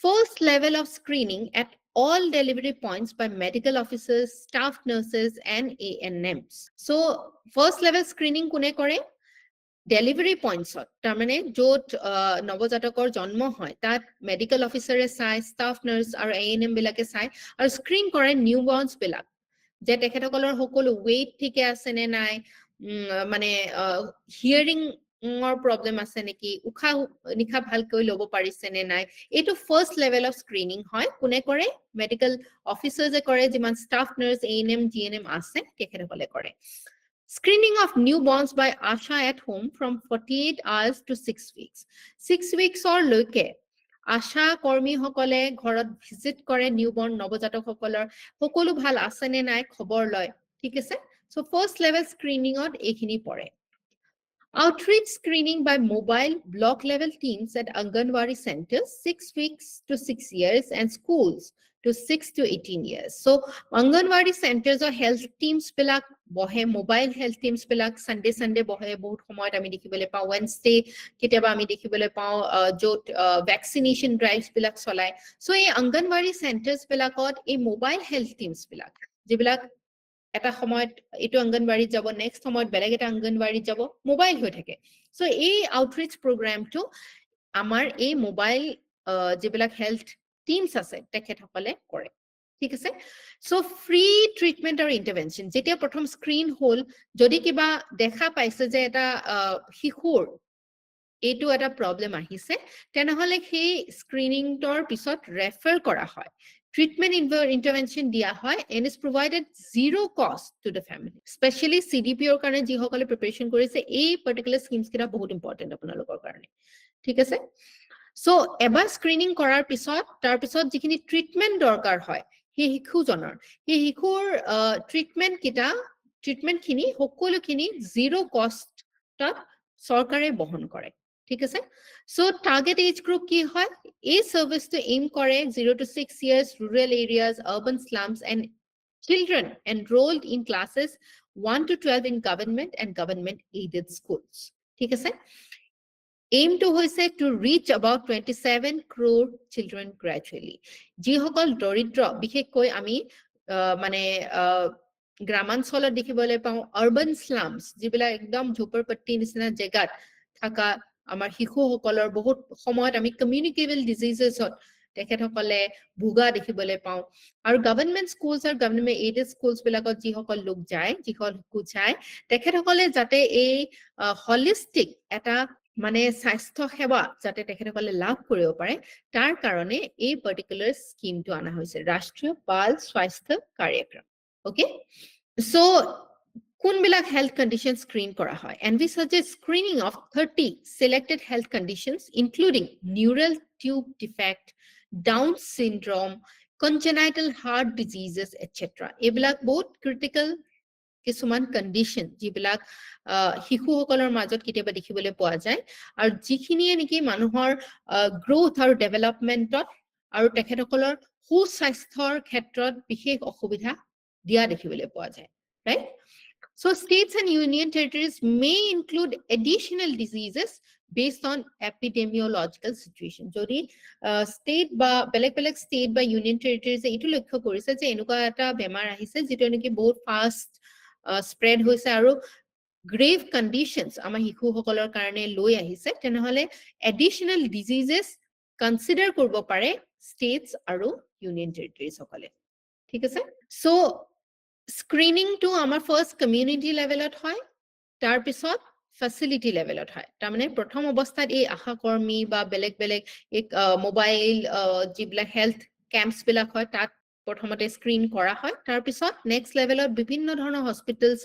First level of screening at all delivery points by medical officers, staff nurses, and ANMs. So first level screening কোনে কৰে? ডেলিভাৰী পইণ্টছত তাৰমানে য'ত নৱজাতকৰ জন্ম হয় তাত মেডিকেল অফিচাৰে চাই, ষ্টাফ নাৰ্ছ আৰু ANM বিলাকে চাই আৰু স্ক্ৰীন কৰে নিউবৰ্নছ বিলাক যে তেখেতসকলৰ সকলো ৱেইট ঠিকে আছে নে নাই, মানে হিয়াৰিঙৰ প্ৰব্লেম আছে নেকি, উশাহ নিশাহ ভালকৈ ল'ব পাৰিছে নে নাই। এইটো ফাৰ্ষ্ট লেভেল অফ স্ক্ৰিনিং হয়। কোনে কৰে? মেডিকেল অফিচাৰ্ছে কৰে, যিমান ষ্টাফ নাৰ্ছ ANM GNM আছে তেখেতসকলে কৰে। Screening of newborns by ASHA at home from 48 hours to 6 weeks. 6 weeks or লৈকে আশা কৰ্মীসকলে ঘৰত ভিজিট কৰে নিউবৰ্ন নৱজাতকসকলৰ সকলো ভাল আছে নে নাই খবৰ লয়, ঠিক আছে? So first level screening ত এইখিনি পৰে। Outreach screening by mobile block level teams at Anganwadi centers 6 weeks to 6 years and schools to 6 to 18 years. So Anganwadi centers or health teams bilak bohe, mobile health teams bilak Sunday bohe, bahut samoyat ami dekhibole pao, Wednesday keteba ami dekhibole pao jot vaccination drives bilak solai. So ei Anganwadi centers bilakot ei mobile health teams bilak jibilak এটা সময়ত এটো অঙ্গনবাড়ি যাব, next সময়ত বেলেগ এটা অঙ্গনবাড়ি যাব, mobile হৈ থাকে। সো এই আউটৰিচ প্ৰগ্ৰামটো আমাৰ এই মোবাইল যিবিলাক হেল্থ টিমছ আছে তেখেতসকলে কৰে, ঠিক আছে? সো ফ্ৰী ট্ৰিটমেন্ট আৰু ইন্টাৰভেনশন যেতিয়া প্ৰথম স্ক্ৰিন হ'ল, যদি কিবা দেখা পাইছে যে এটা শিশুৰ এইটো এটা প্ৰব্লেম আহিছে, তেনেহলে সেই স্ক্ৰিনিংৰ পিছত ৰেফাৰ কৰা হয়, treatment intervention দিয়া হয়, and is provided zero cost to the family. Especially CDPO কাৰণে যিসকলে প্ৰিপাৰেচন কৰিছে এই পাৰ্টিকুলাৰ স্কিমছ কেইটা বহুত ইম্পৰ্টেন্ট আপোনালোকৰ কাৰণে, ঠিক আছে? সো এবাৰ স্ক্ৰিনিং কৰাৰ পিছত তাৰ পিছত যিখিনি ট্ৰিটমেন্ট দৰকাৰ হয় সেই শিশুজনৰ, সেই শিশুৰ ট্ৰিটমেন্টখিনি সকলোখিনি জিৰো কষ্টত চৰকাৰে বহন কৰে, ঠিক আছে? সো টাৰ্গেট এজ গ্ৰুপ কি হয়? এই সার্ভিসটো এইম করে 0 to 6 years rural areas, urban slums and children enrolled in classes 1 to 12 in government and government aided schools, ঠিক আছে? Aim to hoise to reach about 27 crore children gradually. যিসকল দৰিদ্ৰ বিশেষকৈ আমি মানে গ্ৰামাঞ্চলত দেখিবলৈ পাওঁ, আৰবান স্লামছ যিবিলাক একদম ঝোপৰপট্টি নিচিনা জেগাত থকা আমাৰ শিশুসকলৰ বহুত সময়ত আমি কমিউনিকেবল ডিজিজেছত তেখেতসকলে ভোগা দেখিবলৈ পাওঁ। আৰু গভৰ্ণমেণ্ট স্কুলছ আৰু গভৰ্ণমেণ্ট এইডেড স্কুলছ বিলাকত যিসকল লোক যায়, যিসকল শিশু যায়, তেখেতসকলে যাতে এই হলিষ্টিক এটা মানে স্বাস্থ্য সেৱা যাতে তেখেতসকলে লাভ কৰিব পাৰে, তাৰ কাৰণে এই পাৰ্টিকুলাৰ স্কিমটো অনা হৈছে, ৰাষ্ট্ৰীয় বাল স্বাস্থ্য কাৰ্যক্ৰম। ওকে, সো কোনবিলাক হেল্থ কন্ডিশন স্ক্ৰিন কৰা হয়? And we suggest screening of 30 selected health conditions including neural tube defect, Down syndrome, congenital heart diseases, etc. এইবিলাক বহুত ক্ৰিটিকেল কিছুমান কন্ডিশন যিবিলাক শিশুসকলৰ মাজত কেতিয়াবা দেখিবলৈ পোৱা যায় আৰু যিখিনিয়ে নেকি মানুহৰ গ্ৰোথ আৰু ডেভেলপমেন্টত আৰু তেখেতসকলৰ সুস্বাস্থ্যৰ ক্ষেত্ৰত বিশেষ অসুবিধা দিয়া দেখিবলৈ পোৱা যায়, right? So states and union territories may include additional diseases based on epidemiological situation. Jodi state ba beleg state ba union territories etu lokkho korise je enuka eta bemar ahise jeto neki bahut fast spread hoise aru grave conditions ama hikhu hokolor karone loi ahise, tenahole additional diseases consider korbo pare states aru union territories hokole, thik ase? So screening টু আমাৰ first community লেভেলত হয়, তাৰ পিছত facility লেভেলত হয়। তাৰমানে প্ৰথম অৱস্থাত এই আশা কৰ্মী বা বেলেগ বেলেগ মোবাইল যিবিলাক হেল্থ কেম্পছ বিলাক হয় তাত প্ৰথমতে স্ক্ৰিন কৰা হয়, তাৰ পিছত নেক্সট লেভেলত বিভিন্ন ধৰণৰ হস্পিটেলছ,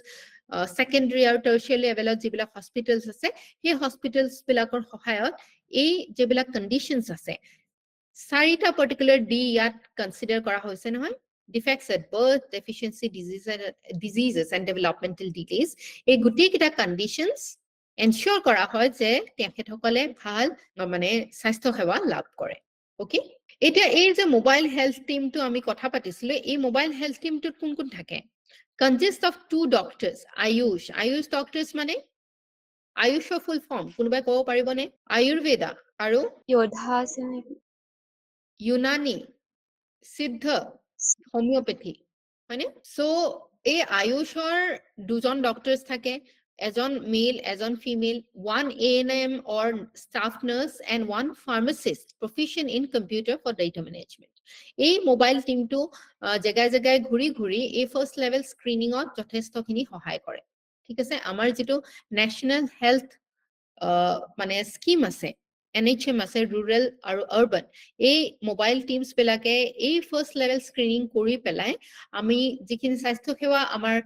সেকেন্ডাৰী আৰু টাৰ্চিয়াৰী লেভেলত যিবিলাক হস্পিটেলছ আছে সেই হস্পিটেলছ বিলাকৰ সহায়ত এই যিবিলাক কণ্ডিশনছ আছে 4টা পাৰ্টিকুলাৰ ডি ইয়াত কনসিডাৰ কৰা হৈছে নহয়, defects at birth, deficiency diseases and developmental delays. এই গোটেই কিটা conditions ensure কৰা হয় যে তেখেতসকলে ভাল মানে স্বাস্থ্য সেৱা লাভ কৰে। ওকে, এতিয়া এই যে মোবাইল হেলথ টিমটো আমি কথা পাতিছিলো, এই মোবাইল হেলথ টিমটোত কোন কোন থাকে? Consist of 2 doctors, Ayush doctors মানে আয়ুষৰ ফুল ফৰ্ম কোনোবাই ক'ব পাৰিবনে? আয়ুৰ্বেদা আৰু Yodha আছে নেকি? ইউনানী, সিদ্ধ, হোমিওপ্যাথি, হয়নে? সো এই আয়ুষৰ দুজন ডক্টৰছ থাকে, এজন মেল, এজন female, 1 ANM or staff nurse and 1 pharmacist proficient in computer for data management. এই মোবাইল টিমটো জেগায় জেগায় ঘূৰি ঘূৰি এই ফাৰ্ষ্ট লেভেল স্ক্ৰিনিঙত যথেষ্টখিনি সহায় কৰে। ঠিক আছে, আমাৰ যিটো নেশ্যনেল হেল্থ মানে স্কিম আছে, NHM আছে, ৰুৰেল আৰু আৰ্বান, এই মোবাইল টিমছ বিলাকে এই ফাৰ্ষ্ট লেভেল স্ক্ৰিনিং কৰি পেলাই আমি যিখিনি স্বাস্থ্য সেৱা আমাৰ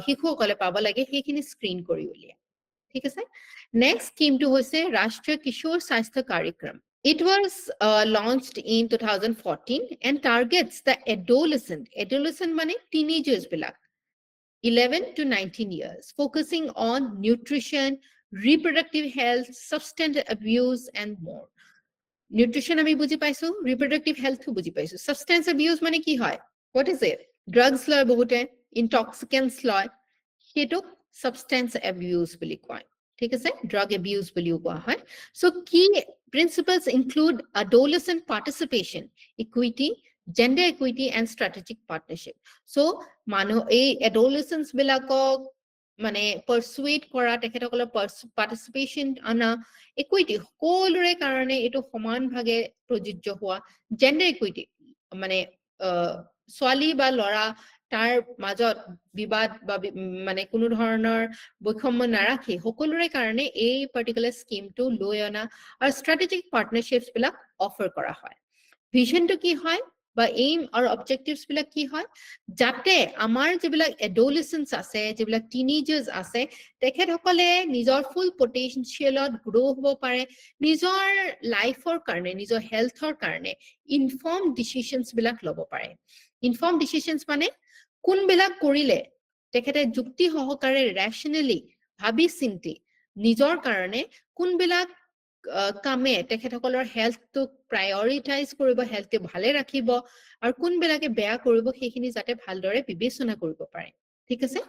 শিশুসকলে পাব লাগে সেইখিনি স্ক্ৰিন কৰি উলিয়ায়। ঠিক আছে, নেক্সট স্কিমটো হৈছে ৰাষ্ট্ৰীয় কিশোৰ স্বাস্থ্য কাৰ্যক্ৰম। It was launched in 2014 and targets the adolescent মানে teenagers bilak, 11 to 19 years, focusing on nutrition, reproductive health, substance abuse, and more. Nutrition আমি বুজি পাইছো, reproductive health বুজি পাইছো, substance abuse মানে কি হয়? What is it? Drugs লয় বহুতে, intoxicants লয়, সেইটো substance abuse বুলি কয়। ঠিক আছে, drug abuse বুলিও কোৱা হয়। So key principles include adolescent participation, equity, gender equity, and strategic partnership. So মানুহ এই adolescents বিলাকক মানে persuade কৰা, তেখেতসকলৰ participation আনা, equity সকলোৰে কাৰণে এইটো সমান ভাগে প্ৰযোজ্য হোৱা, gender equity মানে ছোৱালী বা ল'ৰা তাৰ মাজত বিবাদ বা মানে কোনো ধৰণৰ বৈষম্য নাৰাখি সকলোৰে কাৰণে এই পাৰ্টিকুলাৰ স্কিমটো লৈ অনা আৰু ষ্ট্ৰেটেজিক পাৰ্টনাৰশ্বিপছ বিলাক অফাৰ কৰা হয়। ভিজনটো কি হয় বা এইম আৰু অবজেক্টিভছ বিলাক কি হয়, যাতে আমাৰ যিবিলাক এডোলেসেন্স আছে, যিবিলাক টিনেজাৰ্ছ আছে, তেখেতসকলে নিজৰ ফুল পটেনচিয়েলত গ্ৰো হ'ব পাৰে, নিজৰ লাইফৰ কাৰণে, নিজৰ হেল্থৰ কাৰণে ইনফৰ্ম ডিচিশনছ বিলাক ল'ব পাৰে। ইনফৰ্ম ডিচিশনছ মানে কোনবিলাক কৰিলে তেখেতে যুক্তি সহকাৰে ৰেচনেলি ভাবি চিন্তি নিজৰ কাৰণে কোনবিলাক কামে তেখেতসকলৰ হেল্থটোক প্ৰায়ৰিটাইজ কৰিব, হেল্থটো ভালে ৰাখিব, আৰু কোনবিলাকে বেয়া কৰিব সেইখিনি যাতে ভালদৰে বিবেচনা কৰিব পাৰে। ঠিক আছে,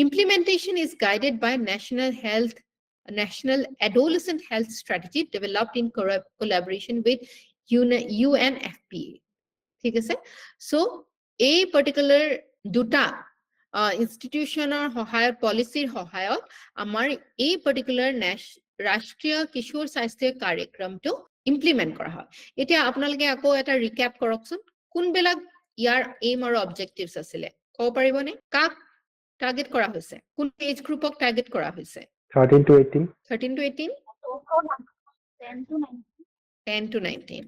implementation is guided by National Adolescent Health Strategy developed in collaboration with UNFPA. ঠিক আছে, so এই পাৰ্টিকুলাৰ দুটা ইনষ্টিটিউচনৰ সহায়ত, পলিচিৰ সহায়ত আমাৰ এই পাৰ্টিকুলাৰ ৰাষ্ট্ৰীয় কিশোৰ স্বাস্থ্য কাৰ্যক্ৰমটো ইমপ্লিমেন্ট কৰা হয়। এতিয়া আপোনালোকে আকৌ এটা ৰিকেপ কৰকচোন, কোনবিলাক ইয়াৰ এইম আৰু অবজেক্টিভছ আছিলে ক'ব পাৰিবনে? কাক টাৰ্গেট কৰা হৈছে, কোন এজ গ্ৰুপক টাৰ্গেট কৰা হৈছে? 13 to 18. 13 to 18, 10 to 19,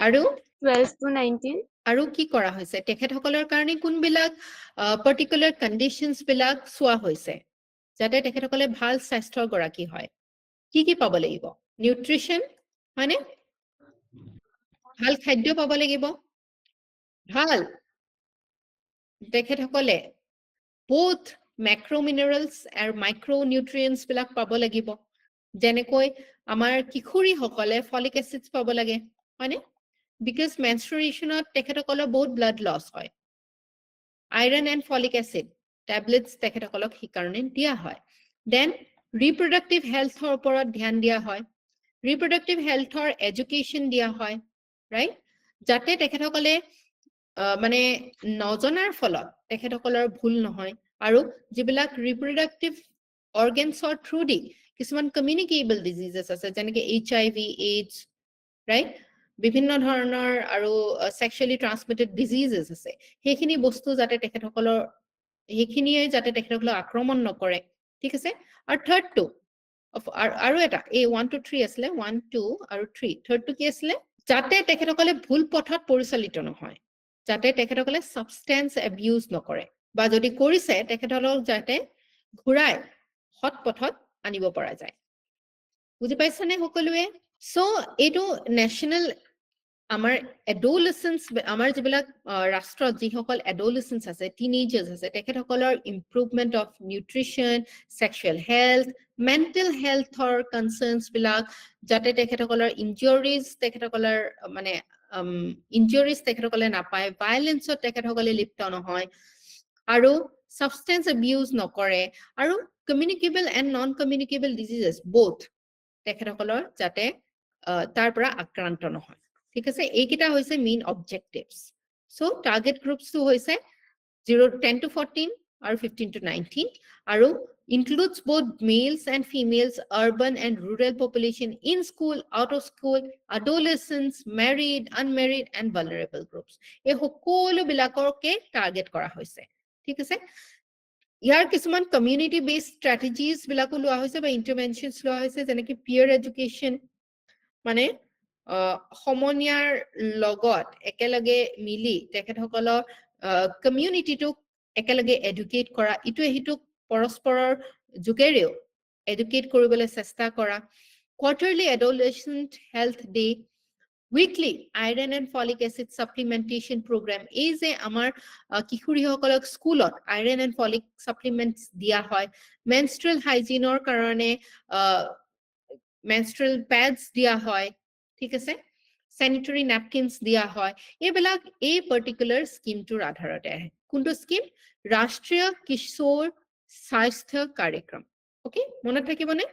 আৰু 12 to 19. আৰু কি কৰা হৈছে? তেখেতসকলৰ কাৰণে কোনবিলাক পাৰ্টিকুলাৰ কণ্ডিশ্যনছ বিলাক চোৱা হৈছে যাতে তেখেতসকলে ভাল স্বাস্থ্যৰ গৰাকী হয়? কি কি পাব লাগিব? নিউট্ৰিশ্যন হয়নে? ভাল খাদ্য পাব লাগিব, ভাল তেখেতসকলে both macro minerals আৰু micro nutrients বিলাক পাব লাগিব, যেনেকৈ আমাৰ কিশোৰীসকলে ফলিক এচিডছ পাব লাগে হয়নে? Because menstruationত তেখেতসকলৰ বহুত blood loss হয়, iron and folic acid tablets তেখেতসকলক সেইকাৰণে দিয়া হয়। Then reproductive healthৰ ওপৰত ধ্যান দিয়া হয়, reproductive healthৰ education দিয়া হয়, right? যাতে তেখেতসকলে মানে নজনাৰ ফলত তেখেতসকলৰ ভুল নহয়, আৰু যিবিলাক reproductive organsৰ থ্ৰু দি কিছুমান communicable diseases আছে যেনেকে HIV, AIDS, right? বিভিন্ন ধৰণৰ আৰু sexually transmitted diseases আছে, সেইখিনি বস্তু যাতে তেখেতসকলৰ সেইখিনিয়ে যাতে তেখেতসকলক আক্ৰমণ নকৰে। ঠিক আছে, আৰু থাৰ্ডটো আৰু এটা এই 1 to 3 আছিলে, 1 2 আৰু 3, থাৰ্ডটো কি আছিলে? যাতে তেখেতসকলে ভুল পথত পৰিচালিত নহয়, যাতে তেখেতসকলে সাবস্টেন্স এবিউজ নকৰে, বা যদি কৰিছে তেখেতসকলক যাতে ঘূৰাই সৎ পথত আনিব পৰা যায়। বুজি পাইছানে সকলোৱে? সো এইটো নেশ্যনেল আমাৰ এডোলেসেন্স, আমাৰ যিবিলাক ৰাষ্ট্ৰত যিসকল এডোলেসেন্স আছে, টিনেজাৰ্ছ আছে, তেখেতসকলৰ improvement of nutrition, sexual health, mental হেল্থৰ কনচাৰ্নছ বিলাক, যাতে তেখেতসকলৰ ইনজুৰিজ তেখেতসকলৰ মানে ইনজুৰিজ তেখেতসকলে নাপায়, ভাইলেন্সত তেখেতসকলে লিপ্ত নহয়, আৰু সাবস্টেন্স এবিউজ নকৰে, আৰু communicable and non communicable diseases both তেখেতসকলৰ যাতে তাৰ পৰা আক্ৰান্ত নহয়। ঠিক আছে, এইকেইটা হৈছে মেইন অবজেক্টিভছ। সো টাৰ্গেট গ্ৰুপছটো হৈছে 10 to 14, আৰু 15 to 19 আৰু includes both males and females, urban and rural population, in school, out of school, adolescents, married, unmarried and vulnerable groups. এই সকলো বিলাককে টাৰ্গেট কৰা হৈছে ঠিক আছে ইয়াৰ কিছুমান কমিউনিটি বেসড স্ট্ৰেটেজিজ বিলাকো লোৱা হৈছে বা ইন্টাৰভেনশনছ লোৱা হৈছে যেনেকৈ পিয়াৰ এডুকেশ্যন মানে সমনীয়াৰ লগত একেলগে মিলি তেখেতসকলৰ কমিউনিটিটোক একেলগে এডুকেট কৰা ইটোৱে সিটোক পৰস্পৰৰ যোগেৰেও এডুকেট কৰিবলৈ চেষ্টা কৰা quarterly adolescent health day weekly iron and folic acid supplementation program এই যে আমাৰ কিশোৰীসকলক স্কুলত iron and folic supplements দিয়া হয় menstrual hygiene-ৰ কাৰণে menstrual pads দিয়া হয় ঠিক আছে sanitary napkins দিয়া হয় এইবিলাক এই পাৰ্টিকুলাৰ স্কিমটোৰ আধাৰতে আহে কোনটো স্কিম ৰাষ্ট্ৰীয় কিশোৰ স্বাস্থ্য কাৰ্যক্ৰম ওকে মনত থাকিবনে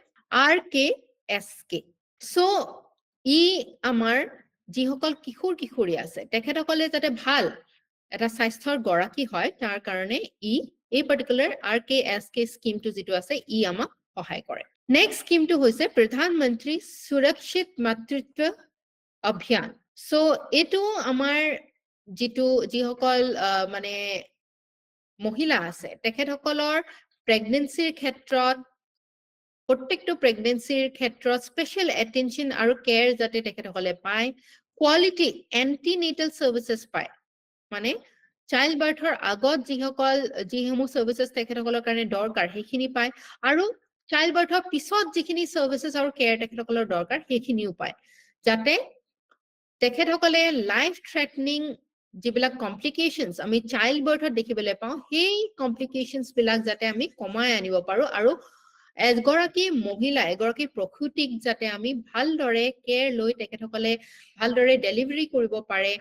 RKSK সো ই আমাৰ যিসকল কিশোৰ কিশোৰী আছে তেখেতসকলে যাতে ভাল এটা স্বাস্থ্যৰ গৰাকী হয় তাৰ কাৰণে ই এই পাৰ্টিকুলাৰ RKSK স্কিমটো যেটো আছে ই আমাক সহায় কৰে নেক্সট স্কিমটো হৈছে প্ৰধানমন্ত্ৰী সুৰক্ষিত মাতৃত্ব অভিযান সো এটো আমাৰ যেটো যিসকল মানে মহিলা আছে তেখেতসকলৰ প্ৰেগনেন্সিৰ ক্ষেত্ৰত প্ৰত্যেকটো প্ৰেগনেন্সিৰ ক্ষেত্ৰত স্পেশাল এটেনশন আৰু কেয়াৰ যাতে তেখেতসকলে পায় কোৱালিটি এন্টিনেটাল সাৰ্ভিসেস পায় মানে চাইল্ড বাৰ্থৰ আগত যিসমূহ সাৰ্ভিসেস তেখেতসকলৰ কাৰণে দৰকাৰ সেইখিনি পায় আৰু চাইল্ড বাৰ্থৰ পিছত যিখিনি সাৰ্ভিসেস আৰু কেয়াৰ তেখেতসকলৰ দৰকাৰ সেইখিনিও পায় যাতে তেখেতসকলে লাইফ থ্ৰেটনিং যিবিলাক কমপ্লিকেশনস আমি চাইল্ড বাৰ্থত দেখিবলৈ পাওঁ সেই কমপ্লিকেশনস বিলাক যাতে আমি কমাই আনিব পাৰো আৰু এগৰাকী মহিলা এগৰাকী প্ৰসূতিক যাতে আমি ভালদৰে কেয়াৰ লৈ তেখেতসকলে ভালদৰে ডেলিভাৰী কৰিব পাৰে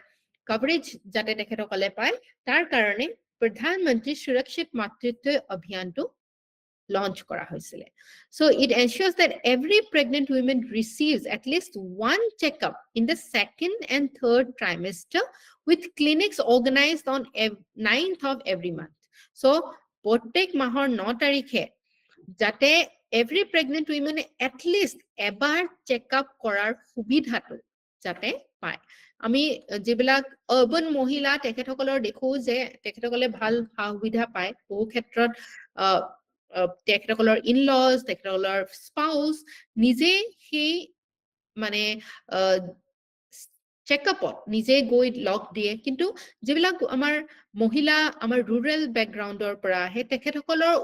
কভাৰেজ যাতে তেখেতসকলে পায় তাৰ কাৰণে প্ৰধানমন্ত্ৰী সুৰক্ষিত মাতৃত্ব অভিযানটো launch kora hoisile so it ensures that every pregnant woman receives at least one checkup in the second and third trimester with clinics organized on 9th of every month so protek mahor 9 tarikhe jate every pregnant woman at least ebar checkup korar subidhato jate pai আমি যেবিলাক urban মহিলা তেখেতসকলৰ দেখো যে তেখেতসকলে ভাল সুবিধা পায় বহু ক্ষেত্ৰত তেখেতসকলৰ in-laws তেখেতসকলৰ spouse নিজে সেই মানে চেকআপত নিজে গৈ লগ দিয়ে কিন্তু যেবিলাক আমাৰ মহিলা আমাৰ ৰুৰাল ব্যাকগ্ৰাউণ্ডৰ পৰা আহে তেখেতসকলৰ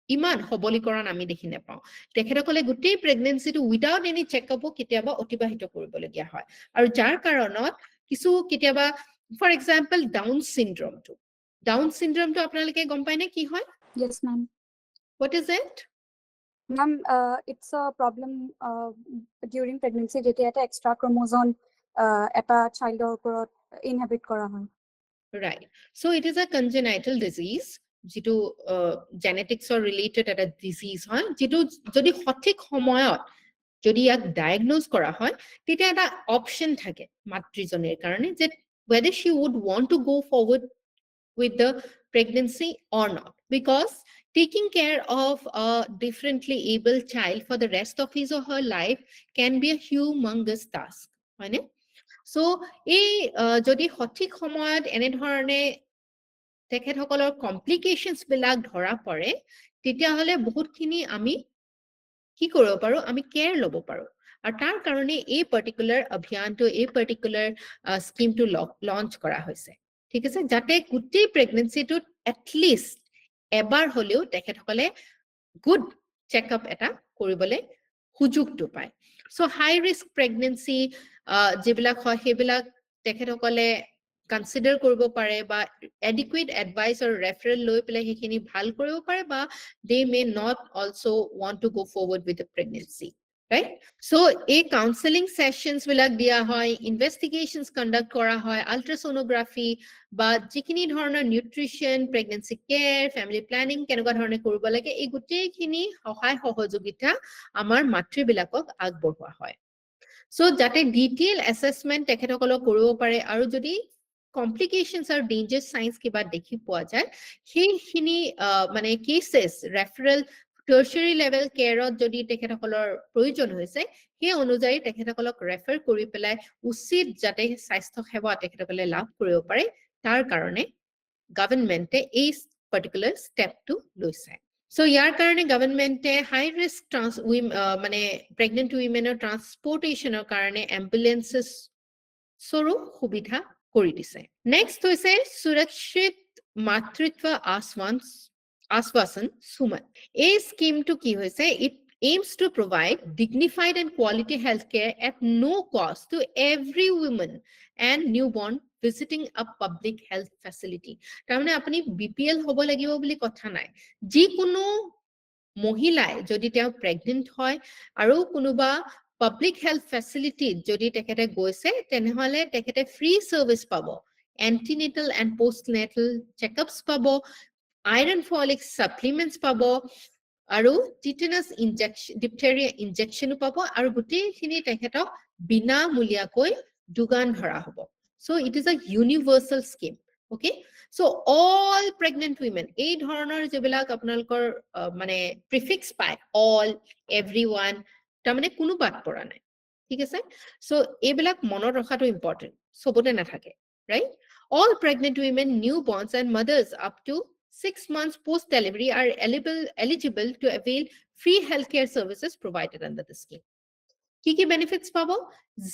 ইমান সবলীকৰণ আমি দেখি নাপাওঁ তেখেতসকলে গোটেই প্ৰেগনেন্সিটো উইদাউট এনি চেকআপো কেতিয়াবা অতিবাহিত কৰিবলগীয়া হয় আৰু যাৰ কাৰণত কিছু কেতিয়াবা ফৰ এক্সাম্পল ডাউন চিনড্ৰমটো আপোনালোকে গম পায় নে কি হয় Yes, ma'am. What is it? Ma'am, it's a problem during pregnancy. Jete eta extra chromosome eta child oporot inhabit kora hoy. Right. So it is a congenital disease. Jitu genetics or related at a disease hoy. Jitu jodi সঠিক সময়ত যদি ইয়াক diagnose করা হয় তেতিয়া এটা option থাকে মাতৃজনীৰ কাৰণে যে whether she would want to go forward with the pregnancy or not because taking care of a differently able child for the rest of his or her life can be a humongous task right so এই যদি সঠিক সময়ত এনে ধৰণে তেখেতসকলৰ complications বিলাক ধৰা পৰে তেতিয়া হলে বহুতখিনি আমি কি কৰিব পাৰো আমি কেয়াৰ লব পাৰো আৰু তাৰ কাৰণে এই পাৰ্টিকুলাৰ অভিযানটো এই পাৰ্টিকুলাৰ স্কিমটো লঞ্চ কৰা হৈছে ঠিক আছে যাতে গোটেই প্ৰেগনেন্সিটোত এটলিষ্ট এবাৰ হলেও তেখেতসকলে গুড চেকআপ এটা কৰিবলৈ সুযোগটো পায় সো হাই ৰিস্ক প্ৰেগনেন্সি যেবিলাক হয় সেইবিলাক তেখেতসকলে কনসিডাৰ কৰিব পাৰে বা এডিকুৱেট এডভাইস আৰু ৰেফাৰেল লৈ পেলাই সেইখিনি ভাল কৰিব পাৰে বা they may not also want to go forward with the pregnancy right so a counseling sessions বিলাক দিয়া হয় investigations conduct কৰা হয় ultrasonography বা যিখিনি ধৰণৰ নিউট্ৰিশন প্ৰেগনেন্সি কেয়াৰ ফ্যামিলি প্ল্যানিং কেনেকুৱা ধৰণে কৰিব লাগে এই গোটেইখিনি সহায় সহযোগিতা আমাৰ মাতৃবিলাকক আগবঢ়োৱা হয় so যাতে ডিটেইল অ্যাসেসমেন্ট তেখেতসকলক কৰিব পাৰে আৰু যদি কমপ্লিকেশনছ আৰু ডেঞ্জাৰ চাইন্স কিবা দেখি পোৱা যায় সেইখিনি মানে কেছেছ ৰেফাৰেল টাৰ্চিয়াৰী লেভেল কেয়াৰত যদি তেখেতসকলৰ প্ৰয়োজন হৈছে সেই অনুযায়ী তেখেতসকলক ৰেফাৰ কৰি পেলাই উচিত যাতে স্বাস্থ্য সেৱা তেখেতসকলে লাভ কৰিব পাৰে তাৰ কাৰণে গভৰ্ণমেণ্টে এই পাৰ্টিকুলাৰ ষ্টেপটো লৈছে So, ইয়াৰ কাৰণে গভৰ্ণমেণ্টে হাই ৰিস্ক মানে প্ৰেগনেণ্ট উইমেনৰ ট্ৰান্সপৰ্টেশ্যনৰ কাৰণে এম্বুলেন্সেছৰো সুবিধা কৰি দিছে নেক্সট হৈছে সুৰক্ষিত মাতৃত্ব আশ্বাসন সুমন এই স্কিমটো কি হৈছে it aims to provide dignified and quality healthcare at no cost to every woman and newborn visiting a public health facility. তাৰমানে আপুনি BPL হ'ব লাগিব বুলি কথা নাই যিকোনো মহিলাই যদি তেওঁ প্ৰেগনেন্ট হয় আৰু কোনোবা পাব্লিক হেল্থ ফেচিলিটি যদি তেখেতে গৈছে তেনেহলে তেখেতে ফ্ৰী সাৰ্ভিস পাব এন্টিনেটাল এণ্ড পোষ্টনেটাল চেকআপছ পাব আইৰণ ফলিক সাপ্লিমেন্টছ পাব আৰু টিটেনাছ ইনজেকশন ডিপথেৰিয়া ইনজেকশনো পাব আৰু গোটেইখিনি তেখেতক বিনামূলীয়াকৈ যোগান ধৰা হ'ব so it is a universal scheme okay so all pregnant women এই ধৰণৰ যেবিলাক আপোনালোকৰ মানে প্ৰিফিক্স পায় all everyone তাৰমানে কোনো বাদ পৰা নাই ঠিক আছে so এইবিলাক মনত ৰখাটো ইম্পৰ্টেন্ট সবতে নাথাকে right all pregnant women newborns and mothers up to 6 months post delivery are eligible to avail free healthcare services provided under the scheme Kiki benefits pabo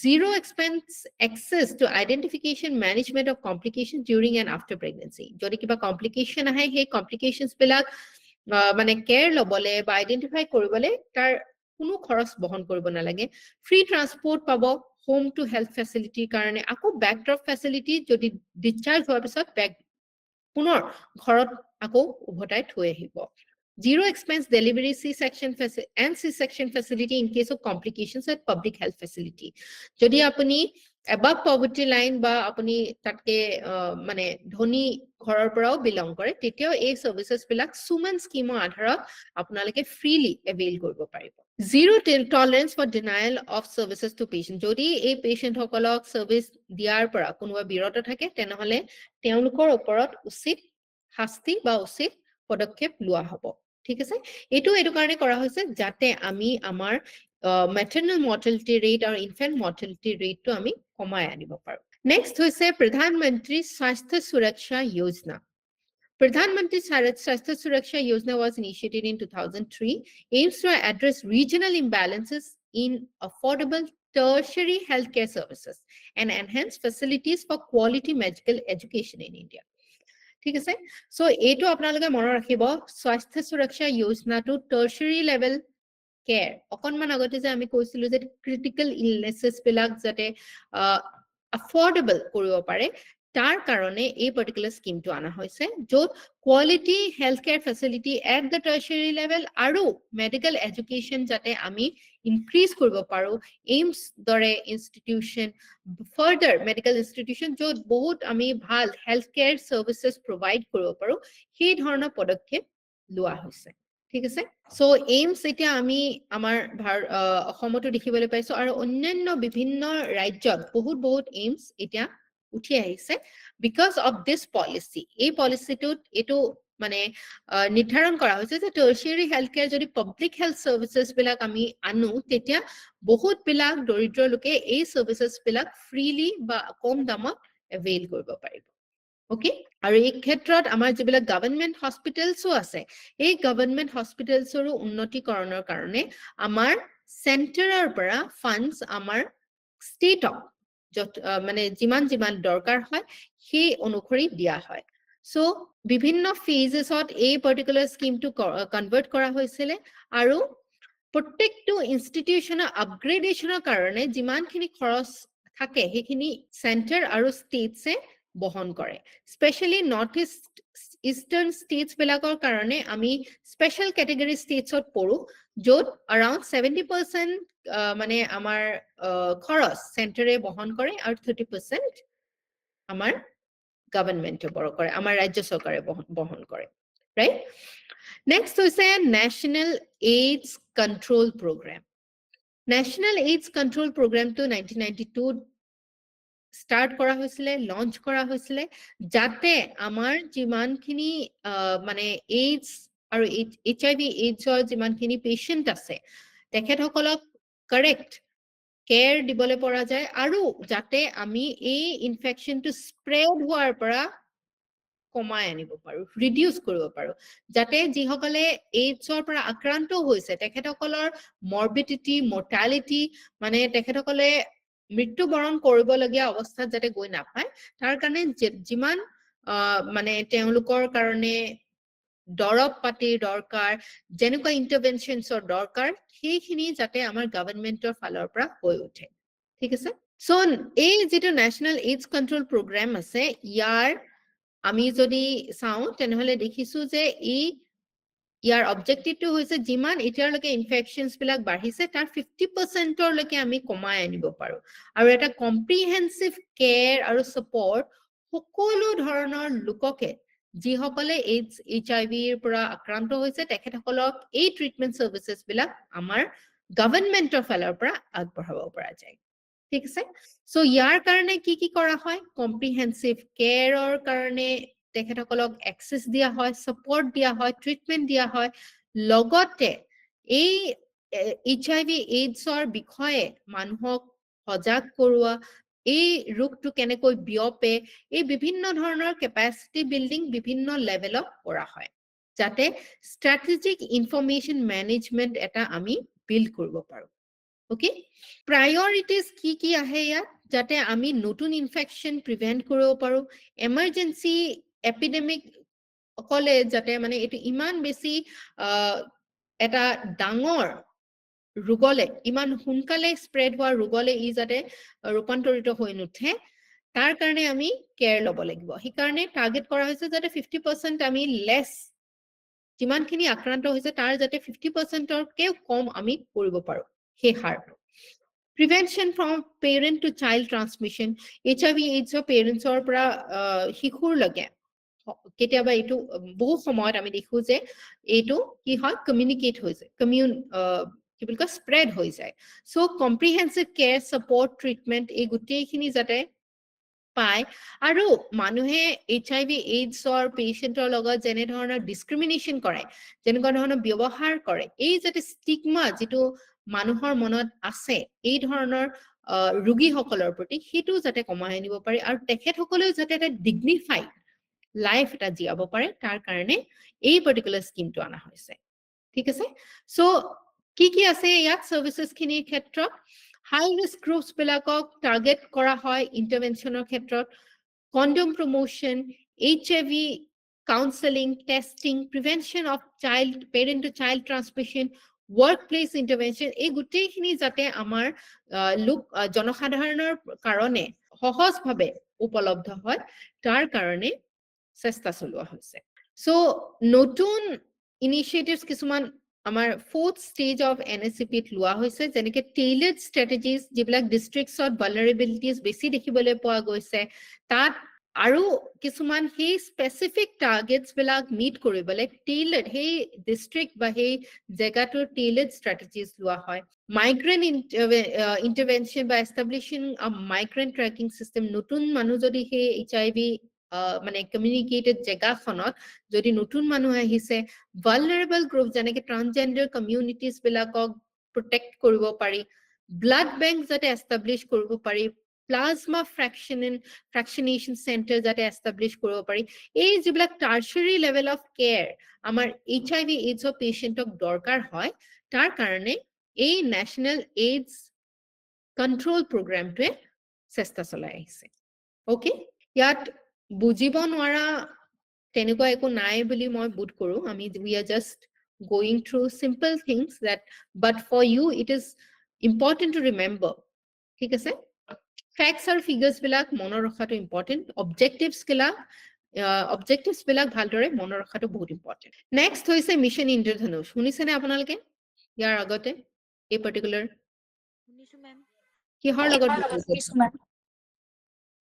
zero expense access to identification management of complications during and after pregnancy jodi kiba complication ahe he complications bilak mane care lobole ba identify koribole tar কোনো খৰচ বহন কৰিব নালাগে free transport পাব home two health facility কাৰণে আকৌ backdrop facility যদি ডিসচাৰ্জ হোৱাৰ পিছত বেক পুনৰ ঘৰত আকৌ উভতাই থৈ আহিব Zero expense delivery C-section and C-section facility in case of complications at public health facility. Jodi apuni above poverty line ba apuni tatke mane dhoni ghorar parao belong kore tetio ei services bilak suman scheme adharat apnalike freely avail koribo paribo. Zero tolerance for denial of services to patient. Jodi ei patient hokolok service diar para konuba biroto thake tenahole teulukor oporot usit hasti ba usit পদক্ষেপ লোৱা হ'ব ঠিক আছে এটো কাৰণে কৰা হৈছে যাতে আমি আমাৰ maternal mortality rate আৰু infant mortality rate to আমি কমাই আনিব পাৰো নেক্সট হৈছে প্ৰধানমন্ত্ৰী স্বাস্থ্য সুৰক্ষা যোজনা প্ৰধানমন্ত্ৰী স্বাস্থ্য সুৰক্ষা যোজনা was initiated in 2003 aims to address regional imbalances in affordable tertiary healthcare services and enhance facilities for quality medical education in India ঠিক আছে সো এটো আপোনালোকে মনত ৰাখিব স্বাস্থ্য সুৰক্ষা যোজনাটো টাৰ্চিয়াৰী লেভেল কেয়াৰ অকনমান আগতে যে আমি কৈছিলো যে ক্ৰিটিক্যাল ইলনেসেস বিলাক যাতে এফৰ্ডেবল কৰিব পাৰে তাৰ কাৰণে এই পাৰ্টিকুলাৰ স্কিমটো আনা হৈছে য'ত quality health care facility at the tertiary level আৰু মেডিকেল এডুকেশ্যন যাতে আমি ইনক্ৰিজ কৰিব পাৰো এইমছ দৰে ইনষ্টিটিউচন ফাৰ্দাৰ মেডিকেল ইনষ্টিটিউচন য'ত বহুত আমি ভাল হেল্থ কেয়াৰ সাৰ্ভিসেস প্ৰভাইড কৰিব পাৰো সেই ধৰণৰ পদক্ষেপ লোৱা হৈছে ঠিক আছে সো এইমছ এতিয়া আমি আমাৰ অসমতো দেখিবলৈ পাইছো আৰু অন্যান্য বিভিন্ন ৰাজ্যত বহুত এইমছ এতিয়া উঠি আহিছে because of this policy এই পলিসিটোত এটো মানে নিৰ্ধাৰণ কৰা হৈছে যে টাৰ্চিয়াৰী হেল্থ কেয়াৰ যদি পাব্লিক হেল্থ সাৰ্ভিসেস বিলাক আমি আনো তেতিয়া বহুত বিলাক দৰিদ্ৰ লোকে এই সাৰ্ভিসেস বিলাক ফ্ৰীলি বা কম দামত এভেইল কৰিব পাৰিব ওকে আৰু এই ক্ষেত্ৰত আমাৰ যিবিলাক গভৰ্ণমেণ্ট হস্পিটেলছও আছে এই গভৰ্ণমেণ্ট হস্পিটেলছৰো উন্নতিকৰণৰ কাৰণে আমাৰ চেণ্টাৰৰ পৰা ফাণ্ডছ আমাৰ ষ্টেটক মানে যিমান দৰকাৰ হয় সেই অনুসৰি দিয়া হয় সো বিভিন্ন ফেজেছত এই পাৰ্টিকুলাৰ স্কিমটো কনভাৰ্ট কৰা হৈছিল আৰু প্ৰত্যেকটো ইনষ্টিটিউচনৰ আপগ্ৰেডেশনৰ কাৰণে যিমানখিনি খৰচ থাকে সেইখিনি চেণ্টাৰ আৰু ষ্টেটছে বহন কৰে স্পেশালি নৰ্থ ইষ্টাৰ্ণ ষ্টেটছ বিলাকৰ কাৰণে আমি স্পেশাল ক্যাটেগৰী ষ্টেটছত পৰো য'ত around 70% মানে আমাৰ খৰচ চেণ্টাৰে বহন কৰে আৰু 30% আমাৰ গভৰ্ণমেণ্টে বহন কৰে আমাৰ ৰাজ্য চৰকাৰে বহন কৰে ৰাইট নেক্সট হৈছে national AIDS control programme national AIDS control প্ৰগ্ৰামটো 1992 ষ্টাৰ্ট কৰা হৈছিলে, লঞ্চ কৰা হৈছিলে, যাতে আমাৰ যিমানখিনি মানে এইডছ আৰু HIV এইডছৰ যিমানখিনি পেচেণ্ট আছে তেখেতসকলক কাৰেক্ট কেয়াৰ দিবলৈ পৰা যায় আৰু যাতে আমি এই ইনফেকশ্যনটো স্প্ৰেড হোৱাৰ পৰা কমাই আনিব পাৰো, ৰিডিউচ কৰিব পাৰো, যাতে যিসকলে এইডছৰ পৰা আক্ৰান্ত হৈছে তেখেতসকলৰ মৰ্বিডিটি, মৰ্টালিটি মানে তেখেতসকলে মৃত্যুবৰণ কৰিবলগীয়া অৱস্থাত যাতে গৈ নাপায়, তাৰ কাৰণে যিমান মানে তেওঁলোকৰ কাৰণে দৰৱ পাতিৰ দৰকাৰ, যেনেকুৱা ইণ্টাৰভেনশ্যনছৰ দৰকাৰ, সেইখিনি যাতে আমাৰ গভৰ্ণমেণ্টৰ ফালৰ পৰা হৈ উঠে। ঠিক আছে? চ' এই যিটো নেশ্যনেল এইডছ কণ্ট্ৰল প্ৰগ্ৰাম আছে, ইয়াৰ আমি যদি চাওঁ তেনেহলে দেখিছো যে ইয়াৰ অবজেক্টিভটো হৈছে যিমান এতিয়ালৈকে ইনফেকশ্যনছ বিলাক বাঢ়িছে তাৰ 50%লৈকে আমি কমাই আনিব পাৰো আৰু এটা কম্প্ৰিহেনচিভ কেয়াৰ আৰু ছাপৰ্ট সকলো ধৰণৰ লোককে যিসকলে HIV-ৰ পৰা আক্ৰান্ত হৈছে তেখেতসকলক এই ট্ৰিটমেণ্ট ছাৰ্ভিচেছ বিলাক আমাৰ গভৰ্ণমেণ্টৰ ফালৰ পৰা আগবঢ়াব পৰা যায়। ঠিক আছে? চ' ইয়াৰ কাৰণে কি কৰা হয়? কম্প্ৰিহেনচিভ কেয়াৰৰ কাৰণে তেখেতসকলক এক্সেছ দিয়া হয়, ছাপৰ্ট দিয়া হয়, ট্ৰিটমেণ্ট দিয়া হয়, লগতে এই HIV এইডছৰ বিষয়ে মানুহক সজাগ কৰোৱা, এই ৰোগটো কেনেকৈ বিয়পে, এই বিভিন্ন ধৰণৰ কেপাচিটি বিল্ডিং বিভিন্ন লেভেলত কৰা হয়, যাতে ষ্ট্ৰেটেজিক ইনফৰমেশ্যন মেনেজমেণ্ট এটা আমি বিল্ড কৰিব পাৰো। ওকে, প্ৰায়ৰিটিজ কি আহে ইয়াত, যাতে আমি নতুন ইনফেকশ্যন প্ৰিভেন্ট কৰিব পাৰো, এমাৰ্জেঞ্চি এপিডেমিক অকলে যাতে মানে এইটো ইমান বেছি এটা ডাঙৰ ৰোগলে, ইমান সোনকালে স্প্ৰেড হোৱা ৰোগলে যাতে ৰূপান্তৰিত হৈ নুঠে, তাৰ কাৰণে আমি কেয়াৰ ল'ব লাগিব। সেইকাৰণে টাৰ্গেট কৰা হৈছে যাতে 50% আমি লেছ, যিমানখিনি আক্ৰান্ত হৈছে তাৰ যাতে 50%তকৈও কম আমি কৰিব পাৰো সেই হাৰটো। Prevention from parent to child transmission, HIV এইডছৰ পেৰেণ্টছৰ পৰা শিশুৰলৈকে কেতিয়াবা এইটো বহু সময়ত আমি দেখো যে এইটো কি হয়, কমিউনিকেট হৈছে, কি বুলি কয়, স্প্ৰেড হৈ যায়। চ' কম্প্ৰিহেনচিভ কেয়াৰ, ছাপৰ্ট, ট্ৰিটমেণ্ট এই গোটেইখিনি যাতে পায় আৰু মানুহে HIV এইডছৰ পেচেণ্টৰ লগত যেনে ধৰণৰ ডিছক্ৰিমিনেশ্যন কৰে, যেনেকুৱা ধৰণৰ ব্যৱহাৰ কৰে, এই যাতে ষ্টিগমা যিটো মানুহৰ মনত আছে এই ধৰণৰ ৰোগীসকলৰ প্ৰতি, সেইটো যাতে কমাই আনিব পাৰি আৰু তেখেতসকলেও যাতে এটা ডিগনিফাইড লাইফ এটা জীয়াব পাৰে, তাৰ কাৰণে এই পাৰ্টিকুলাৰ স্কিমটো অনা হৈছে। ঠিক আছে? চ' কি আছে ইয়াত ছাৰ্ভিচেছ খিনিৰ ক্ষেত্ৰত? হাই ৰিস্ক গ্ৰুপছ বিলাকক টাৰ্গেট কৰা হয় ইণ্টাৰভেনশ্যনৰ ক্ষেত্ৰত, condom promotion, HIV counselling, testing, prevention of parent to child transmission, workplace ইণ্টাৰভেনশ্যন, এই গোটেইখিনি যাতে আমাৰ জনসাধাৰণৰ কাৰণে সহজভাৱে উপলব্ধ হয়, তাৰ কাৰণে চেষ্টা চলোৱা হৈছে। চ' নতুন ইনিচিয়েটিভছ কিছুমান আমাৰ 4th stage of NSCP-ত লোৱা হৈছে, যেনেকে টেইলাৰ্ড ষ্ট্ৰেটেজিজ, যিবিলাক ডিষ্ট্ৰিক্টছত ভালনাৰেবিলিটিজ বেছি দেখিবলৈ পোৱা গৈছে, তাত আৰু কিছুমান সেই স্পেচিফিক টাৰ্গেটছ বিলাক মিট কৰিবলৈ টেইলাৰ্ড সেই ডিষ্ট্ৰিক্ট বা সেই জেগাটোৰ টেইলাৰ্ড ষ্ট্ৰেটেজিজ লোৱা হয়। মাইগ্ৰেণ্ট ইণ্টাৰভেনশ্যন বা এষ্টাব্লিছিং মাইগ্ৰেণ্ট ট্ৰেকিং চিষ্টেম, নতুন মানুহ যদি সেই HIV মানে কমিউনিকেটেড জেগাখনত যদি নতুন মানুহ আহিছে, ভালনাৰেবল গ্ৰুপ যেনেকে ট্ৰান্সজেণ্ডাৰ কমিউনিটিজ বিলাকক প্ৰটেক্ট কৰিব পাৰি, ব্লাড বেংক যাতে এষ্টাব্লিছ কৰিব পাৰি, প্লাজমা ফ্ৰেকশ্যনেশ্যন চেণ্টাৰ যাতে এষ্টাব্লিছ কৰিব পাৰি, এই যিবিলাক টাৰ্চাৰী লেভেল অফ কেয়াৰ আমাৰ HIV এইডছৰ পেচেণ্টক দৰকাৰ হয়, তাৰ কাৰণে এই নেশ্যনেল এইডছ কণ্ট্ৰল প্ৰগ্ৰামটোৱে চেষ্টা চলাই আহিছে। অ'কে, ইয়াত বুজিব নোৱাৰা তেনেকুৱা একো নাই বুলি মই বোধ কৰোঁ। we are just going through simple things but for you it is important to remember. ঠিক আছে? ফেক্টছ আৰু ফিগাৰ্ছ বিলাক মনত ৰখাটো ইম্পৰ্টেণ্ট, অবজেক্টিভছ বিলাক ভালদৰে মনত ৰখাটো বহুত ইম্পৰ্টেণ্ট। নেক্সট হৈছে মিছন ইন্দ্ৰধনুষ। শুনিছেনে আপোনালোকে ইয়াৰ আগতে এই পাৰ্টিকুলাৰ? কিহৰ লগত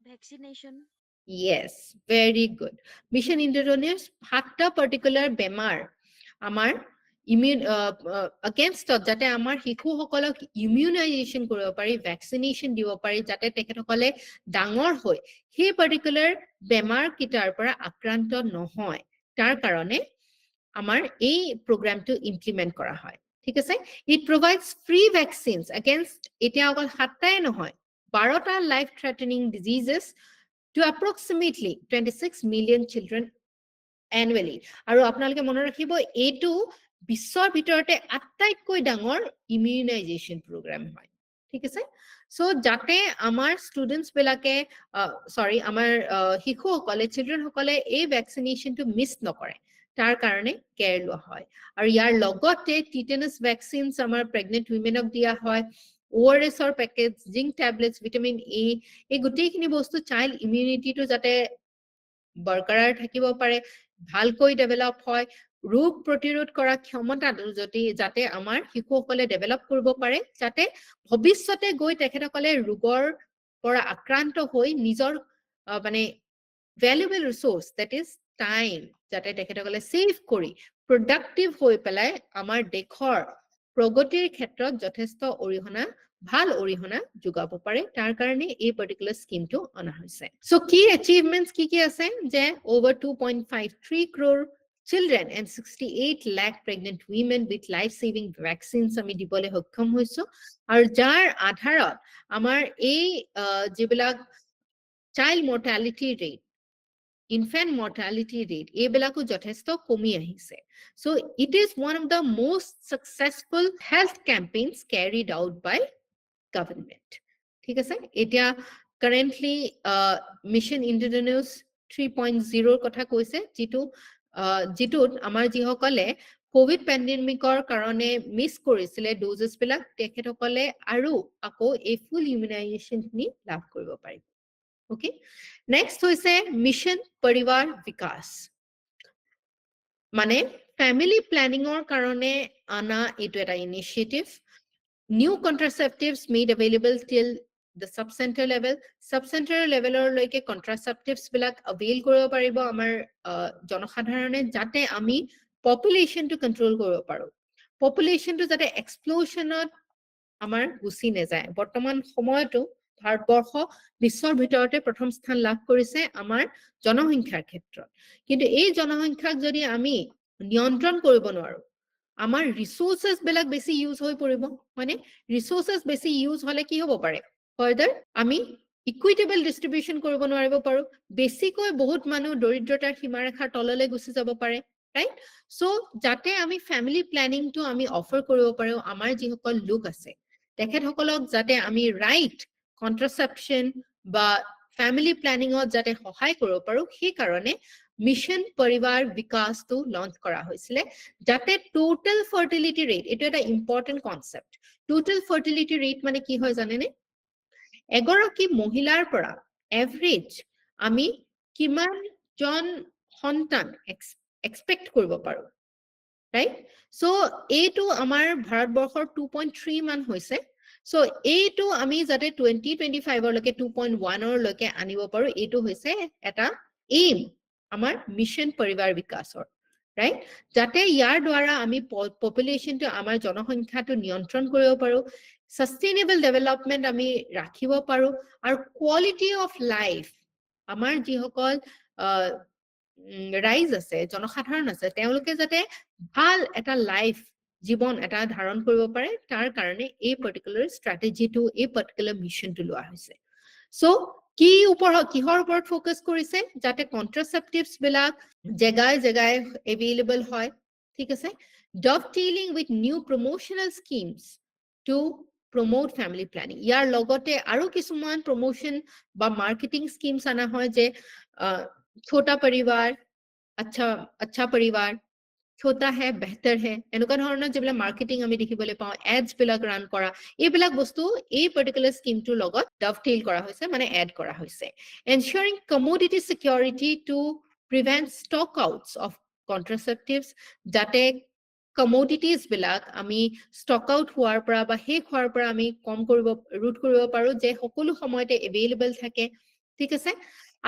vaccination. Yes, very good. Mission Indradhanush 7টা পাৰ্টিকুলাৰ বেমাৰ আমাৰ against যাতে আমাৰ শিশুসকলক ইমিউনাইজেশ্যন কৰিব পাৰি, ভেকচিনেশ্যন দিব পাৰি, যাতে তেখেতসকলে ডাঙৰ হৈ সেই পাৰ্টিকুলাৰ বেমাৰ কিটাৰ পৰা আক্ৰান্ত নহয়, তাৰ কাৰণে আমাৰ এই প্ৰগ্ৰামটো ইমপ্লিমেন্ট কৰা হয়। ঠিক আছে? It provides free vaccines against এতিয়া অকল 7টাই নহয় 12টা life threatening diseases to approximately 26 million children annually. আৰু আপোনালোকে মনত ৰাখিব এইটো বিশ্বৰ ভিতৰতে আটাইতকৈ ডাঙৰ ইমিউনাইজেশ্যন প্ৰগ্ৰাম হয়। ঠিক আছে? সো যাতে আমাৰ ষ্টুডেন্টস বিলাকে আমাৰ শিশুসকলে চিলড্ৰেন সকলে এই ভেকচিনেশ্যনটো মিছ নকৰে, তাৰ কাৰণে কেয়াৰ লোৱা হয়। আৰু ইয়াৰ লগতে টিটেনাছ ভেকচিনছ আমাৰ প্ৰেগনেন্ট উইমেনক দিয়া হয়, ORS ৰ package, zinc tablets, vitamin A, এই গোটেইখিনি বস্তু চাইল্ড ইমিউনিটিটো যাতে বৰকৰাৰ থাকিব পাৰে, ভালকৈ ডেভেলপ হয়, ৰোগ প্ৰতিৰোধ কৰা ক্ষমতাটো যাতে আমাৰ শিশুসকলে ডেভেলপ কৰিব পাৰে, যাতে ভৱিষ্যতে গৈ তেখেতসকলে ৰোগৰ পৰা আক্ৰান্ত হৈ নিজৰ মানে valuable resource that is time যাতে তেখেতসকলে সেভ কৰি প্ৰডাক্টিভ হৈ পেলাই আমাৰ দেশৰ প্ৰগতিৰ ক্ষেত্ৰত যথেষ্ট ভাল অৰিহণা যোগাব পাৰে, তাৰ কাৰণে এই পাৰ্টিকুলাৰ স্কিমটো অনা হৈছে। সো কি এচিভমেন্টস কি আছে যে over 2.53 crore children and 68 lakh pregnant women with life-saving vaccines আমি দিবলৈ সক্ষম হৈছো, আৰু যাৰ আধাৰত আমাৰ এই যিবিলাক child mortality rate, infant mortality rate, এইবিলাকো যথেষ্ট কমি আহিছে। So it is one of the most successful health campaigns carried out by government. ঠিক আছে? এতিয়া currently Mission Indradhanush 3.0 কথা কৈছে, যিটোত আমাৰ যিসকলে কোভিড পেণ্ডেমিকৰ কাৰণে মিছ কৰিছিলে ড'জেছ বিলাক, তেখেতসকলে আৰু আকৌ এই ফুল ইমিউনাইজেশ্যন খিনি লাভ কৰিব পাৰিব। ওকে, নেক্সট হৈছে মিছন পৰিবাৰ বিকাশ, মানে ফ্যামিলি প্ল্যানিঙৰ কাৰণে আনা এইটো এটা initiative. New contraceptives made available till the sub-center level. Sub-center level লৈকে contraceptives বিলাক avail কৰিব পাৰিব আমাৰ জনসাধাৰণে, যাতে আমি পপুলেশ্যনটো কন্ট্ৰোল কৰিব পাৰো, পপুলেশ্যনটো যাতে এক্সপ্লোশনত আমাৰ গুচি নাযায়। বৰ্তমান সময়তো ভাৰতবৰ্ষ বিশ্বৰ ভিতৰতে প্ৰথম স্থান লাভ কৰিছে আমাৰ জনসংখ্যাৰ ক্ষেত্ৰত, কিন্তু এই জনসংখ্যাক যদি আমি নিয়ন্ত্ৰণ কৰিব নোৱাৰো, আমাৰ ৰিসোৰ্সেস বিলাক বেছি ইউজ হৈ পৰিব, মানে ৰিসোৰ্সেস বেছি ইউজ হলে কি হ'ব পাৰে, ফাৰ্দাৰ আমি ইকুইটেবল ডিস্ট্ৰিবিউশন কৰিব নোৱাৰিব পাৰো, বেছিকৈ বহুত মানুহ দৰিদ্ৰতাৰ সীমাৰেখাৰ তললৈ গুচি যাব পাৰে, ৰাইট? সো যাতে আমি ফ্যামিলি প্ল্যানিংটো আমি অফাৰ কৰিব পাৰো আমাৰ যিসকল লোক আছে তেখেতসকলক, যাতে আমি ৰাইট কন্ট্ৰাসেপশন বা ফ্যামিলি প্ল্যানিঙত যাতে সহায় কৰিব পাৰো, সেই কাৰণে মিশন পৰিবাৰ বিকাশটো লঞ্চ কৰা হৈছিলে, যাতে টোটাল ফাৰ্টিলিটি ৰেট, এইটো এটা important concept. Total fertility rate মানে কি হয় জানেনে? এগৰাকী মহিলাৰ পৰা এভাৰেজ আমি কিমান জন সন্তান এক্সপেক্ট কৰিব পাৰো, ৰাইট? সো এইটো আমাৰ ভাৰতবৰ্ষৰ 2.3 মান হৈছে। সো এইটো আমি যাতে 2025 লৈকে 2.1 লৈকে আনিব পাৰো, এইটো হৈছে এটা এইম আমাৰ মিশন পৰিবাৰ বিকাশৰ, ৰাইট? যাতে ইয়াৰ দ্বাৰা আমি পপুলেশ্যনটো, আমাৰ জনসংখ্যাটো নিয়ন্ত্ৰণ কৰিব পাৰো, সাস্টেইনেবল ডেভেলপমেন্ট আমি ৰাখিব পাৰো, আৰু কোৱালিটি অফ লাইফ আমাৰ যিসকল ৰাইজ আছে, জনসাধাৰণ আছে, তেওঁলোকে যাতে ভাল এটা লাইফ জীৱন এটা ধাৰণ কৰিব পাৰে, তাৰ কাৰণে এই পাৰ্টিকুলাৰ ষ্ট্ৰেটেজিটো, এই পাৰ্টিকুলাৰ মিশনটো লোৱা হৈছে। সো কিহৰ ওপৰত ফোকাস কৰিছে? যাতে কন্ট্ৰাসেপটিভছ বিলাক জেগাই জেগাই এভেইলেবল হয়, ঠিক আছে? Dovetailing with new promotional schemes to promote family planning. ইয়াৰ লগতে আৰু কিছুমান প্ৰমোশন বা মাৰ্কেটিং স্কিমছ আনা হয়, যে ছোটা পৰিবাৰ, আচ্ছা পৰিবাৰ, ছোটা হে বেহতৰ হে, এনেকুৱা ধৰণৰ যিবিলাক মাৰ্কেটিং আমি দেখিবলৈ পাওঁ, এডছ বিলাক ৰান কৰা, এইবিলাক বস্তু এই পাৰ্টিকুলাৰ স্কিমটোৰ লগত ডভটেইল কৰা হৈছে, মানে এড কৰা হৈছে। Ensuring commodity security to prevent stock outs of contraceptives, যাতে কমোডিটিজ বিলাক আমি ষ্টক আউট হোৱাৰ পৰা বা শেষ হোৱাৰ পৰা আমি ৰোধ কৰিব পাৰো, যে সকলো সময়তে এভেইলেবল থাকে, ঠিক আছে?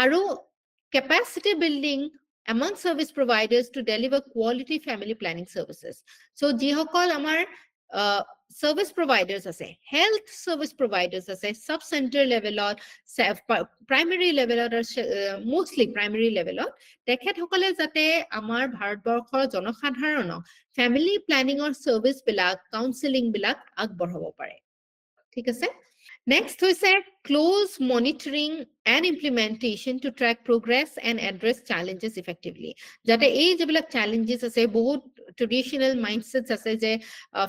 আৰু capacity building among service providers to deliver quality family planning services. So jihokol amar service providers ase, health service providers ase, sub center level or primary level or mostly primary level or tekhet hokole jate amar bharatborkhor jonokadharonok family planning or service bilak counseling bilak agborhabo pare. ঠিক আছে? Next হৈছে close monitoring and implementation to track progress and address challenges effectively. যাতে এই যেবিলাক challenges আছে বহুত traditional mindsets আছে যে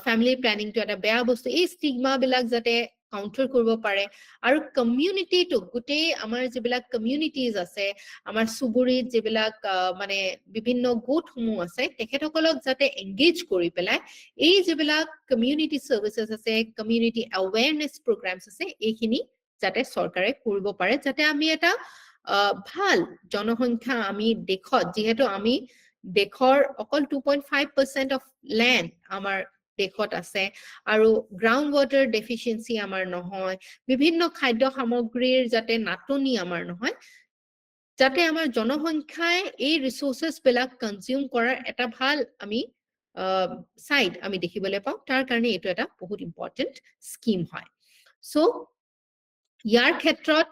family planning to এটা বেয়া বস্তু এই stigma বিলাক যাতে কাউন্টাৰ কৰিব পাৰে আৰু কমিউনিটিটো গোটেই আমাৰ যেবিলাক কমিউনিটিজ আছে আমাৰ সুবুৰীত যেবিলাক মানে বিভিন্ন গোটসমূহ আছে তেখেতসকলক যাতে এংগেজ কৰি পেলাই এই যেবিলাক কমিউনিটি সাৰ্ভিসেস আছে কমিউনিটি অ্যাওয়াৰনেস প্ৰগ্ৰামছ আছে এইখিনি যাতে চৰকাৰে কৰিব পাৰে যাতে আমি এটা ভাল জনসংখ্যা আমি দেখত যেহেতু আমি দেশৰ অকল 2.5% অফ ল্যান্ড আমাৰ দেখত আছে আৰু গ্ৰাউণ্ড ৱাটাৰ ডেফিচিয়েন্সি আমাৰ নহয় বিভিন্ন খাদ্য সামগ্ৰীৰ যাতে নাটনি আমাৰ নহয় যাতে আমাৰ জনসংখ্যাই এই ৰিসোৰ্সেস বিলাক কনজিউম কৰাৰ এটা ভাল আমি সাইড আমি দেখিবলৈ পাওঁ তাৰ কাৰণে এটো এটা বহুত ইম্পৰ্টেন্ট স্কিম হয় সো ইয়াৰ ক্ষেত্ৰত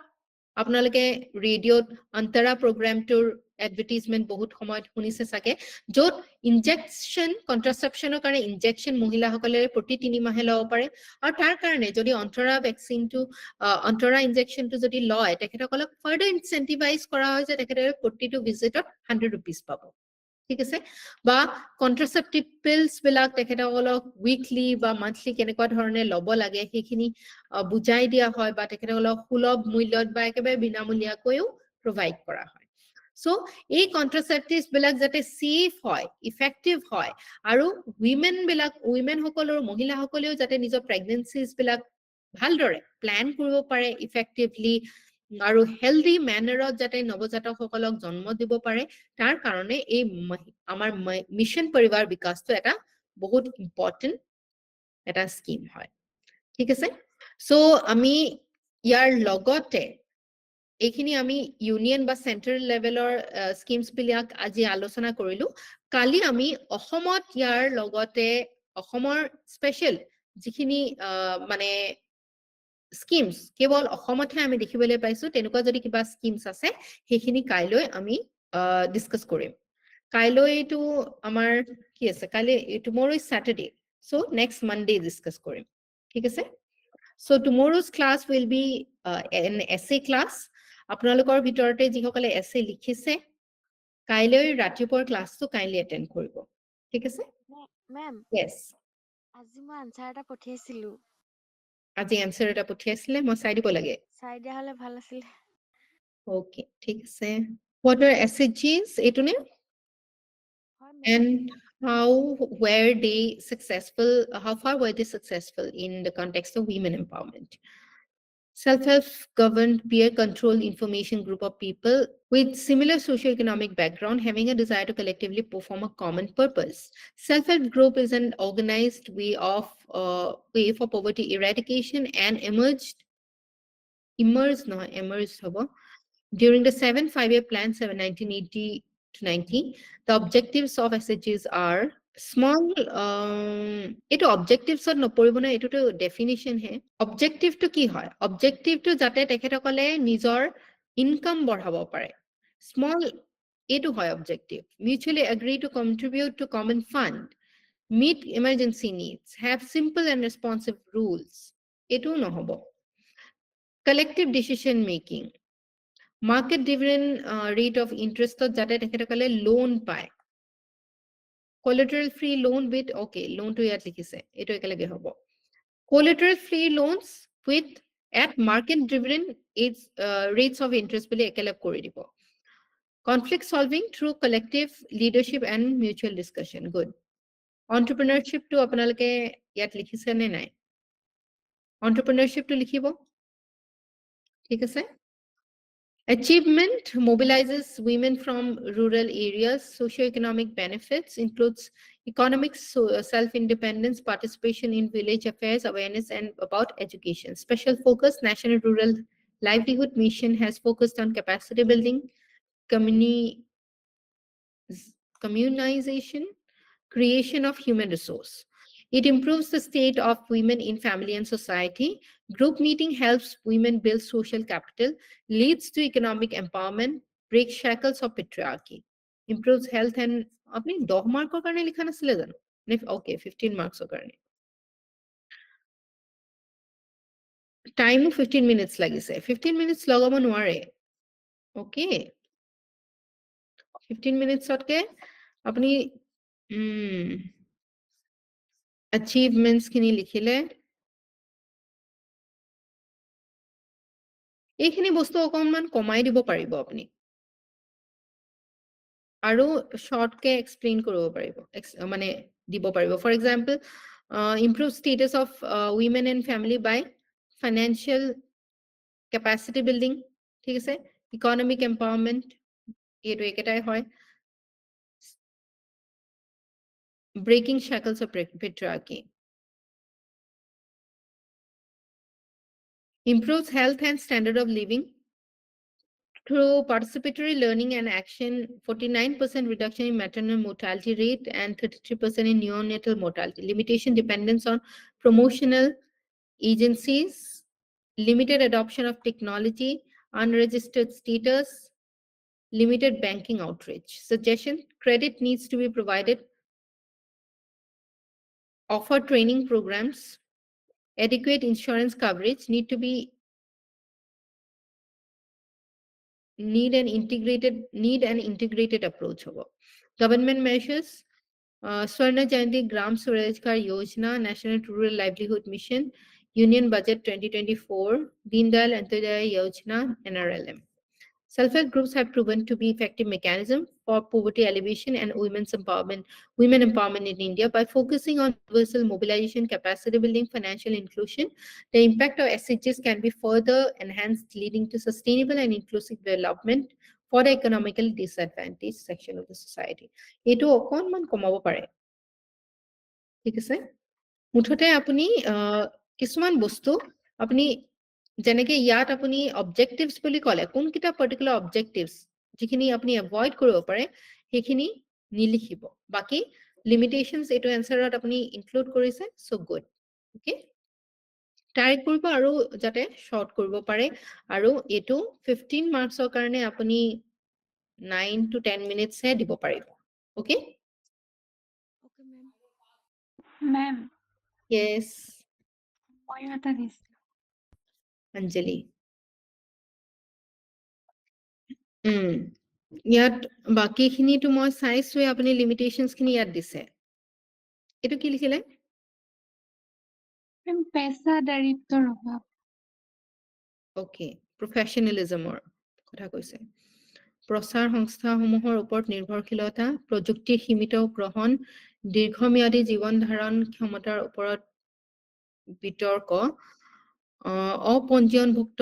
আপোনালোকে ৰেডিঅ'ত অন্তৰা প্ৰগ্ৰামটোৰ এডভাৰটাইজমেন্ট বহুত সময়ত শুনিছে সাকে যত ইনজেকশন কন্ট্ৰাসেপশনৰ কাৰণে ইনজেকশন মহিলাসকলে প্ৰতি 3 মাহে লব পাৰে আৰু তাৰ কাৰণে যদি অন্তৰা ভ্যাকচিনটো অন্তৰা ইনজেকশনটো যদি লয় তেখেতসকলক ফাৰ্ডাৰ ইনসেন্টিভাইজ কৰা হয় যে তেখেতসকলে প্ৰতিটো ভিজিটত 100 rupees পাব ঠিক আছে বা কন্ট্ৰাসেপটিভ পিলস বিলাক তেখেতসকলক উইকলি বা মান্থলি কেনেকুৱা ধৰণে লব লাগে সেইখিনি বুজাই দিয়া হয় বা তেখেতসকলক সুলভ মূল্যত বা একেবাৰে বিনামূলীয়াকৈও প্ৰভাইড কৰা হয় সো এই কন্ট্ৰাসেপটিভস বিলাক যাতে সেফ হয় ইফেক্টিভ হয় আৰু উইমেন সকলৰ মহিলা সকলেও যাতে নিজৰ প্ৰেগনেন্সিজ বিলাক ভালদৰে প্ল্যান কৰিব পাৰে ইফেক্টিভলি আৰু হেলদি ম্যানাৰত যাতে নৱজাতক সকলক জন্ম দিব পাৰে তাৰ কাৰণে এই আমাৰ মিশন পৰিবাৰ বিকাশটো এটা বহুত ইম্পৰ্টেন্ট এটা স্কিম হয় ঠিক আছে সো আমি ইয়াৰ লগতে এইখিনি আমি ইউনিয়ন বা সেন্ট্ৰাল লেভেলৰ স্কিমছ বিলাক আজি আলোচনা কৰিলো কালি আমি অসমত ইয়াৰ লগতে অসমৰ স্পেশাল যিখিনি মানে স্কিমছ কেৱল অসমতহে আমি দেখিবলৈ পাইছো তেনেকুৱা যদি কিবা স্কিমছ আছে সেইখিনি কাইলৈ আমি ডিসকাস কৰিম কাইলৈটো আমাৰ কি আছে কালি tomorrow is Saturday so next Monday discuss কৰিম ঠিক আছে so tomorrow's class will be an essay class আপোনালোকৰ ভিতৰতে যিসকলে essay লিখিছে কাইলৈ ৰাতিপুৱাৰ ক্লাছটো কাইলৈ এটেন্ড কৰিব ঠিক আছে Ma'am, yes আজি মই আনসাৰ এটা পঠিয়াইছিলো আজি answer এটা পঠিয়াইছিলে মই চাই দিব লাগে চাই দিয়া হলে ভাল আছিল okay ঠিক আছে what are SHGs এইটোনে হয় and how were they successful how far were they successful in the context of women empowerment self-help governed peer controlled information group of people with similar socioeconomic background having a desire to collectively perform a common purpose. Self-help group is an organized way for poverty eradication and emerged during the 7 5-year plan 1980 to 90. The objectives of SHGs are small eto objectives or নপৰিব না এটো তো definition হে objective to কি হয় objective to যাতে তেখেতসকলে নিজৰ ইনকাম বঢ়াব পাৰে small এটো হয় objective mutually agree to contribute to common fund meet emergency needs have simple and responsive rules এটো নহব collective decision making market driven rate of interest যাতে তেখেতসকলে লোন পায় collateral free loan with okay loan to ইয়াত লিখিছে এটো একেলগে হ'ব collateral free loans with at market driven rates of interest বুলি একেলগ কৰি দিব conflict solving through collective leadership and mutual discussion good entrepreneurship to আপোনালোকে ইয়াত লিখিছে নে নাই entrepreneurship to লিখিব ঠিক আছে Achievement mobilizes women from rural areas. Socioeconomic benefits includes economic self-independence, participation in village affairs, awareness and about education. Special focus, National Rural Livelihood Mission has focused on capacity building, communization, creation of human resource. It improves the state of women in family and society. Group meeting helps women build social capital, leads to economic empowerment, breaks shackles of patriarchy, improves health and আপনি 10 মাৰ্কৰ কাৰণে লিখা নাছিলে জানো নে okay 15 মাৰ্কসৰ কাৰণে টাইমো 15 minutes লাগিছে 15 minutes লগাব নোৱাৰে ওকে 15 minutesতকে আপুনি achievements খিনি লিখিলে এইখিনি বস্তু অকনমান কমাই দিব পাৰিব আপুনি আৰু শৰ্টকে এক্সপ্লেইন কৰিব পাৰিব মানে দিব পাৰিব for example improve status of women and family by financial capacity building ঠিক আছে economic empowerment এইটো একেটাই হয় breaking shackles of patriarchy improves health and standard of living through participatory learning and action, 49% reduction in maternal mortality rate and 33% in neonatal mortality. Limitation dependence on promotional agencies, limited adoption of technology, unregistered status, limited banking outreach. Suggestion, credit needs to be provided, offer training programs, adequate insurance coverage need to be need an integrated approach hobo. Government measures Swarna Jayanti Gram Swarajkar Yojana, National Rural Livelihood Mission, Union Budget 2024, Deen Dayal Antyodaya Yojana, NRLM. Self-help groups have proven to be effective mechanism for poverty alleviation and women empowerment in India by focusing on universal mobilization, capacity building, financial inclusion. The impact of SHGs can be further enhanced, leading to sustainable and inclusive development for the economically disadvantaged section of the society. Eto okonman komabo pare. ঠিক আছে মুঠতে আপুনি কিছুমান বস্তু আপুনি যেনেকে ইয়াত আপুনি অবজেক্টিভস বুলি ক'লে কোন কিটা পাৰ্টিকুলাৰ অবজেক্টিভস যিখিনি আপুনি এভয়েড কৰিব পাৰে সেইখিনি নিলিখিব বাকি লিমিটেশনস এটো এনসাৰত আপুনি ইনক্লুড কৰিছে সো গুড ওকে ট্ৰাই কৰিব আৰু যাতে শৰ্ট কৰিব পাৰে আৰু এটো 15 মাৰ্কসৰ কাৰণে আপুনি 9 to 10 minutes হে দিব পাৰিব okay Okay, ma'am. Ma'am yes মই এটা দিছিলো Anjali. ইয়াত বাকিখিনিতো মই চাইছোৱে আপুনি লিমিটেশনস খিনি ইয়াত দিছে এটো কি লিখিলে মেম পেছাদাৰিত্বৰ অভাৱ ওকে প্ৰফেশনেলিজমৰ কথা কৈছে প্ৰচাৰ সংস্থাসমূহৰ ওপৰত নিৰ্ভৰশীলতা প্ৰযুক্তিৰ সীমিত গ্ৰহণ দীৰ্ঘম্যাদী জীৱন ধাৰণ ক্ষমতাৰ ওপৰত বিতৰ্ক অপঞ্জীয়নভুক্ত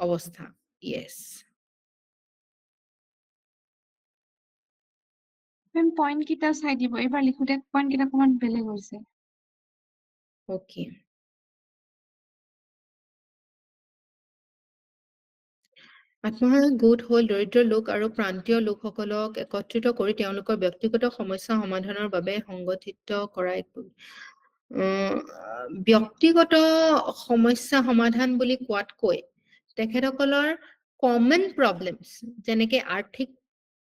অৱস্থা yes মেম পইণ্ট কিটা চাই দিব এবাৰ লিখোতে পইণ্ট কিটা অকমান বেলেগ হৈছে okay আত্মসহায়ক গোট হ'ল দৰিদ্ৰ লোক আৰু প্ৰান্তীয় লোকসকলক একত্ৰিত কৰি তেওঁলোকৰ ব্যক্তিগত সমস্যা সমাধানৰ বাবে সংগঠিত কৰা এক ব্যক্তিগত সমস্যা সমাধান বুলি কোৱাতকৈ তেখেতসকলৰ কমন প্ৰবলেমছ যেনেকে আৰ্থিক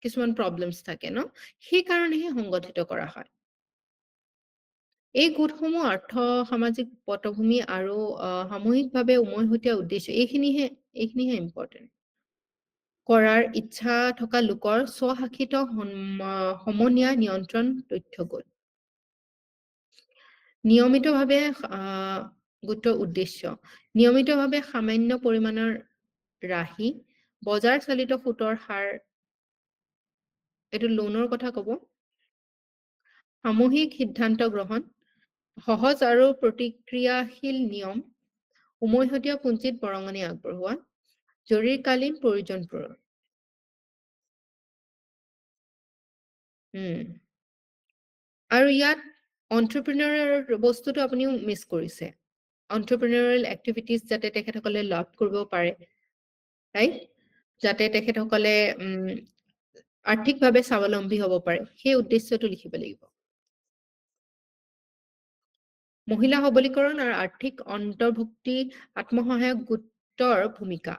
কিছুমান প্ৰবলেমছ থাকে ন সেই কাৰণেহে সংগঠিত কৰা হয় এই গোটসমূহ অৰ্থ সামাজিক পটভূমি আৰু সামূহিকভাৱে উমৈহতীয়া উদ্দেশ্য এইখিনিহে ইম্পৰ্টেণ্ট কৰাৰ ইচ্ছা থকা লোকৰ স্বশাসিত সমনীয়া নিয়ন্ত্ৰণ তথ্য গোট নিয়মিতভাৱে গোটৰ উদ্দেশ্য নিয়মিতভাৱে সামান্য পৰিমাণৰ ৰাহি বজাৰ চালিত সুতৰ হাৰ এটো লোনৰ কথা ক'ব সামূহিক সিদ্ধান্ত গ্ৰহণ সহজ আৰু প্ৰতিক্ৰিয়াশীল নিয়ম উমৈহতীয়া পুঞ্জিত বৰঙণি আগবঢ়োৱা জৰুৰীকালীন প্ৰয়োজন পূৰণ আৰু ইয়াত entrepreneurial বস্তুটো আপুনিও মিস কৰিছে entrepreneurial activities যাতে তেখেতসকলে লাভ কৰিব পাৰে ৰাইট যাতে তেখেতসকলে আৰ্থিকভাৱে স্বাৱলম্বী হ'ব পাৰে সেই উদ্দেশ্যটো লিখিব লাগিব মহিলা সবলীকৰণ আৰু আৰ্থিক অন্তৰ্ভুক্তি আত্মসহায়ক গোটৰ ভূমিকা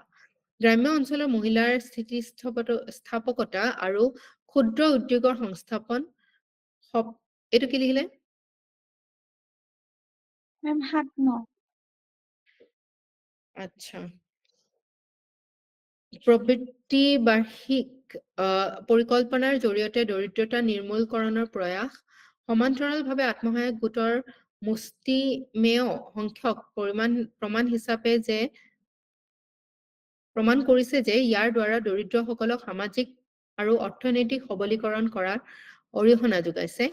গ্ৰাম্য অঞ্চলৰ মহিলাৰ স্থিতিস্থাপকতা আৰু ক্ষুদ্ৰ উদ্যোগৰ সংস্থাপন এইটো কি লিখিলে মেম 7-9 আচ্ছা প্ৰবৃত্তি বাৰ্ষিক পৰিকল্পনাৰ জৰিয়তে দৰিদ্ৰতা নিৰ্মূলকৰণৰ প্ৰয়াস সমান্তৰালভাৱে আত্মসহায়ক গোটৰ মুষ্টিমেয় সংখ্যক প্ৰমাণ হিচাপে যে প্ৰমাণ কৰিছে যে ইয়াৰ দ্বাৰা দৰিদ্ৰসকলক সামাজিক আৰু অৰ্থনৈতিক সবলীকৰণ কৰাৰ অৰিহণা যোগাইছে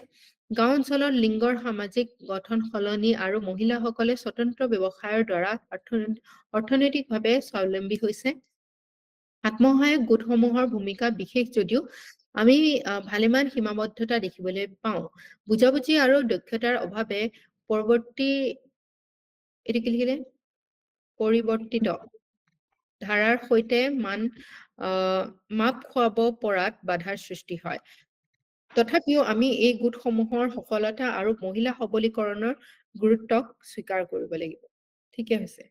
গাঁও অঞ্চলৰ লিংগৰ সামাজিক গঠন সলনি আৰু মহিলাসকলে স্বতন্ত্ৰ ব্যৱসায়ৰ দ্বাৰা অৰ্থনৈতিকভাৱে স্বাৱলম্বী হৈছে আত্মসহায়ক গোটসমূহৰ ভূমিকা বিশেষ যদিও আমি ভালেমান সীমাবদ্ধতা দেখিবলৈ পাওঁ বুজাবুজি আৰু দক্ষতাৰ অভাৱে পৰিৱৰ্তিত ধাৰাৰ সৈতে মাপ খুৱাব পৰাত বাধাৰ সৃষ্টি হয় তথাপিও আমি এই গোটসমূহৰ সফলতা আৰু মহিলা সবলীকৰণৰ গুৰুত্বক স্বীকাৰ কৰিব লাগিব ঠিকে হৈছে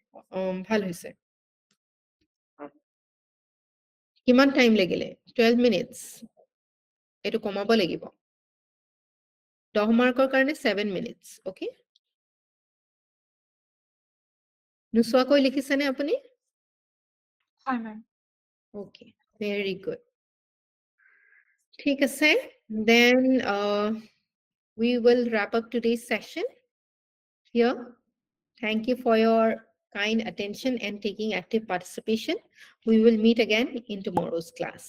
ভাল হৈছে কিমান টাইম লাগিলে 12 মিনিটস এটো কমাব লাগিব 10 মাৰ্কৰ কাৰণে 7 মিনিটস ওকে নুসুৱাকৈ লিখিছেনে আপুনি হয় মেম ওকে ভেৰি গুড ঠিক আছে then we will wrap up today's session here thank you for your kind attention and taking active participation we will meet again in tomorrow's class